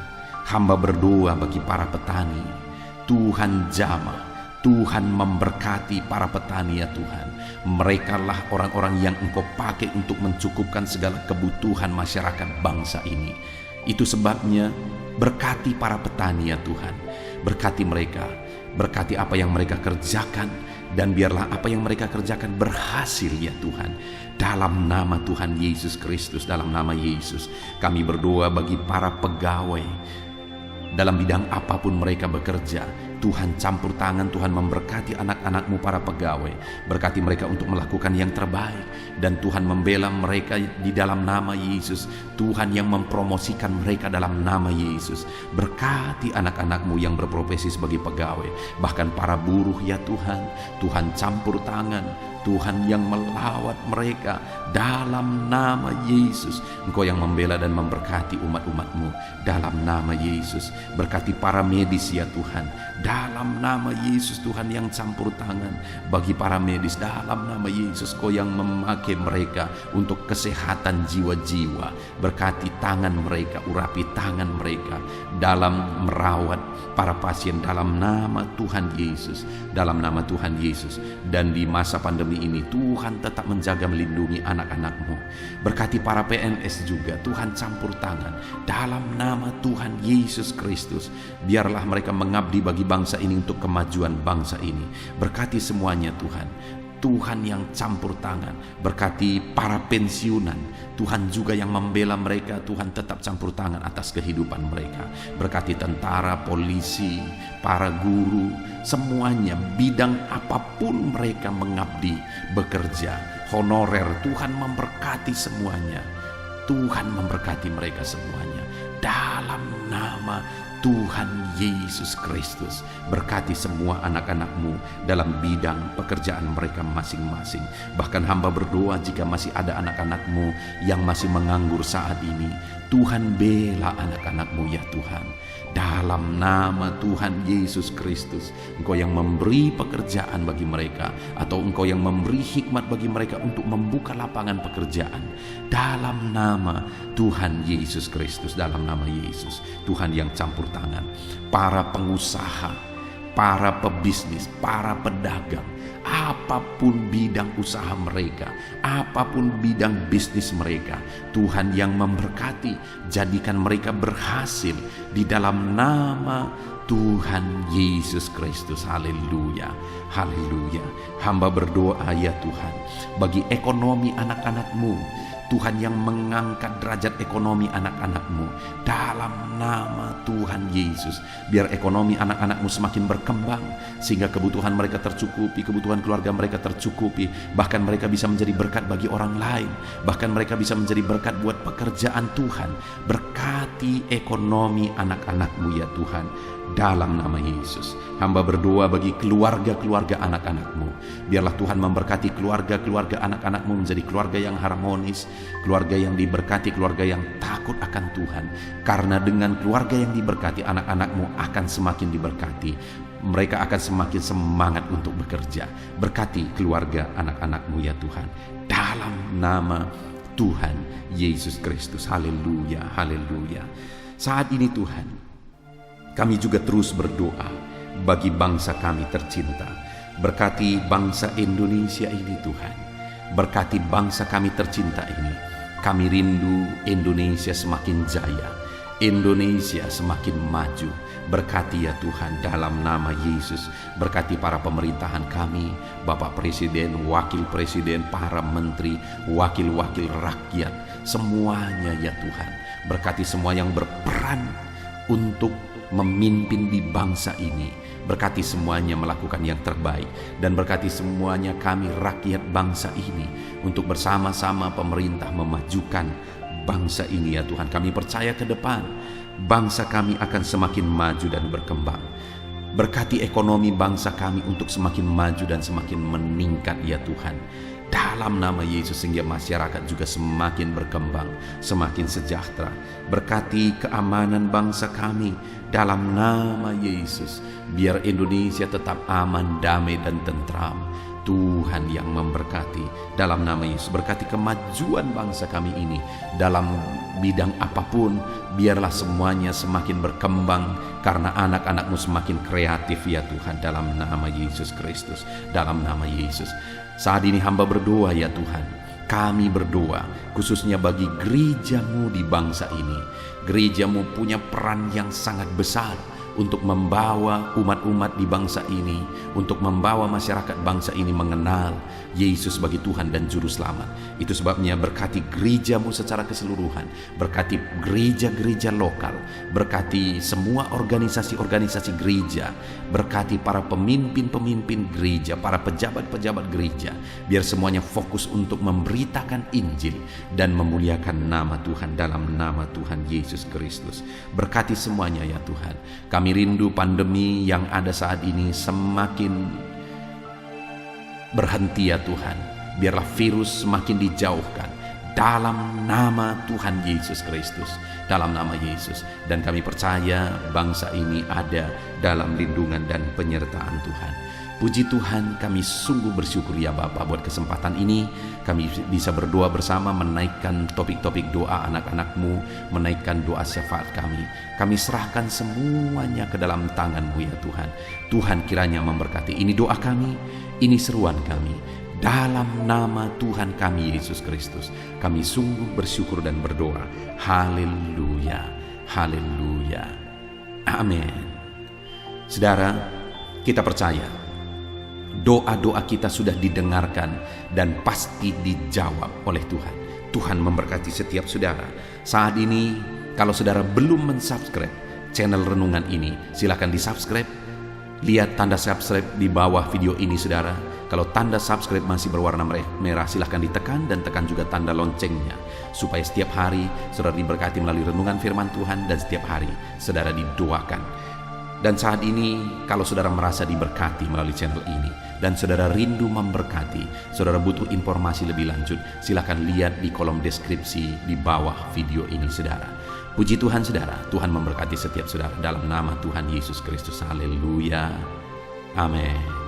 Hamba berdoa bagi para petani, Tuhan jamah, Tuhan memberkati para petani ya Tuhan. Merekalah orang-orang yang Engkau pakai untuk mencukupkan segala kebutuhan masyarakat bangsa ini. Itu sebabnya berkati para petani ya Tuhan. Berkati mereka, berkati apa yang mereka kerjakan, dan biarlah apa yang mereka kerjakan berhasil ya Tuhan. Dalam nama Tuhan Yesus Kristus, dalam nama Yesus, kami berdoa bagi para pegawai dalam bidang apapun mereka bekerja. Tuhan campur tangan, Tuhan memberkati anak-anak-Mu para pegawai. Berkati mereka untuk melakukan yang terbaik, dan Tuhan membela mereka di dalam nama Yesus. Tuhan yang mempromosikan mereka dalam nama Yesus. Berkati anak-anak-Mu yang berprofesi sebagai pegawai, bahkan para buruh ya Tuhan. Tuhan campur tangan, Tuhan yang melawat mereka dalam nama Yesus. Engkau yang membela dan memberkati umat-umat-Mu dalam nama Yesus. Berkati para medis ya Tuhan, dalam nama Yesus. Tuhan yang campur tangan bagi para medis dalam nama Yesus. Kau yang memakai mereka untuk kesehatan jiwa-jiwa. Berkati tangan mereka, urapi tangan mereka dalam merawat para pasien dalam nama Tuhan Yesus, dalam nama Tuhan Yesus. Dan di masa pandemi ini Tuhan tetap menjaga melindungi anak-anak-Mu. Berkati para PNS juga, Tuhan campur tangan dalam nama Tuhan Yesus Kristus. Biarlah mereka mengabdi bagi bangsa ini untuk kemajuan bangsa ini. Berkati semuanya Tuhan. Tuhan yang campur tangan. Berkati para pensiunan, Tuhan juga yang membela mereka. Tuhan tetap campur tangan atas kehidupan mereka. Berkati tentara, polisi, para guru, semuanya bidang apapun mereka mengabdi, bekerja, honorer. Tuhan memberkati semuanya. Tuhan memberkati mereka semuanya dalam nama Tuhan Yesus Kristus. Berkati semua anak-anak-Mu dalam bidang pekerjaan mereka masing-masing. Bahkan hamba berdoa jika masih ada anak-anak-Mu yang masih menganggur saat ini, Tuhan bela anak-anak-Mu ya Tuhan. Dalam nama Tuhan Yesus Kristus, Engkau yang memberi pekerjaan bagi mereka, atau Engkau yang memberi hikmat bagi mereka untuk membuka lapangan pekerjaan. Dalam nama Tuhan Yesus Kristus, dalam nama Yesus, Tuhan yang campur tangan. Para pengusaha, para pebisnis, para pedagang, apapun bidang usaha mereka, apapun bidang bisnis mereka, Tuhan yang memberkati, jadikan mereka berhasil di dalam nama Tuhan Yesus Kristus. Haleluya, haleluya. Hamba berdoa ya Tuhan, bagi ekonomi anak-anak-Mu, Tuhan yang mengangkat derajat ekonomi anak-anak-Mu dalam nama Tuhan Yesus. Biar ekonomi anak-anak-Mu semakin berkembang, sehingga kebutuhan mereka tercukupi, kebutuhan keluarga mereka tercukupi. Bahkan mereka bisa menjadi berkat bagi orang lain. Bahkan mereka bisa menjadi berkat buat pekerjaan Tuhan. Berkati ekonomi anak-anak-Mu ya Tuhan, dalam nama Yesus. Hamba berdoa bagi keluarga-keluarga anak-anak-Mu. Biarlah Tuhan memberkati keluarga-keluarga anak-anak-Mu menjadi keluarga yang harmonis, keluarga yang diberkati, keluarga yang takut akan Tuhan. Karena dengan keluarga yang diberkati, anak-anak-Mu akan semakin diberkati. Mereka akan semakin semangat untuk bekerja. Berkati keluarga anak-anak-Mu ya Tuhan, dalam nama Tuhan Yesus Kristus. Haleluya, haleluya. Saat ini Tuhan, kami juga terus berdoa bagi bangsa kami tercinta. Berkati bangsa Indonesia ini Tuhan. Berkati bangsa kami tercinta ini. Kami rindu Indonesia semakin jaya, Indonesia semakin maju. Berkati ya Tuhan dalam nama Yesus. Berkati para pemerintahan kami, Bapak Presiden, Wakil Presiden, para menteri, wakil-wakil rakyat, semuanya ya Tuhan. Berkati semua yang berperan untuk memimpin di bangsa ini. Berkati semuanya melakukan yang terbaik, dan berkati semuanya kami rakyat bangsa ini untuk bersama-sama pemerintah memajukan bangsa ini ya Tuhan. Kami percaya ke depan bangsa kami akan semakin maju dan berkembang. Berkati ekonomi bangsa kami untuk semakin maju dan semakin meningkat ya Tuhan, dalam nama Yesus, sehingga masyarakat juga semakin berkembang, semakin sejahtera. Berkati keamanan bangsa kami dalam nama Yesus. Biar Indonesia tetap aman, damai dan tentram. Tuhan yang memberkati dalam nama Yesus. Berkati kemajuan bangsa kami ini dalam bidang apapun. Biarlah semuanya semakin berkembang karena anak-anak-Mu semakin kreatif ya Tuhan, dalam nama Yesus Kristus, dalam nama Yesus. Saat ini hamba berdoa ya Tuhan, kami berdoa khususnya bagi gereja-Mu di bangsa ini. Gereja-Mu punya peran yang sangat besar untuk membawa umat-umat di bangsa ini, untuk membawa masyarakat bangsa ini mengenal Yesus sebagai Tuhan dan Juru Selamat. Itu sebabnya berkati gereja-Mu secara keseluruhan, berkati gereja-gereja lokal, berkati semua organisasi-organisasi gereja, berkati para pemimpin-pemimpin gereja, para pejabat-pejabat gereja. Biar semuanya fokus untuk memberitakan Injil dan memuliakan nama Tuhan dalam nama Tuhan Yesus Kristus. Berkati semuanya ya Tuhan. Kami rindu pandemi yang ada saat ini semakin berhenti ya Tuhan. Biarlah virus semakin dijauhkan dalam nama Tuhan Yesus Kristus, dalam nama Yesus. Dan kami percaya bangsa ini ada dalam lindungan dan penyertaan Tuhan. Puji Tuhan, kami sungguh bersyukur ya Bapa buat kesempatan ini. Kami bisa berdoa bersama, menaikkan topik-topik doa anak-anak-Mu, menaikkan doa syafaat kami. Kami serahkan semuanya ke dalam tangan-Mu ya Tuhan. Tuhan kiranya memberkati. Ini doa kami, ini seruan kami. Dalam nama Tuhan kami Yesus Kristus, kami sungguh bersyukur dan berdoa. Haleluya, haleluya, amin. Saudara, kita percaya doa-doa kita sudah didengarkan dan pasti dijawab oleh Tuhan. Tuhan memberkati setiap saudara. Saat ini, kalau saudara belum mensubscribe channel Renungan ini, silakan di-subscribe. Lihat tanda subscribe di bawah video ini saudara. Kalau tanda subscribe masih berwarna merah, silahkan ditekan dan tekan juga tanda loncengnya. Supaya setiap hari saudara diberkati melalui renungan firman Tuhan dan setiap hari saudara didoakan. Dan saat ini kalau saudara merasa diberkati melalui channel ini dan saudara rindu memberkati, saudara butuh informasi lebih lanjut, silahkan lihat di kolom deskripsi di bawah video ini saudara. Puji Tuhan saudara, Tuhan memberkati setiap saudara dalam nama Tuhan Yesus Kristus. Haleluya. Amin.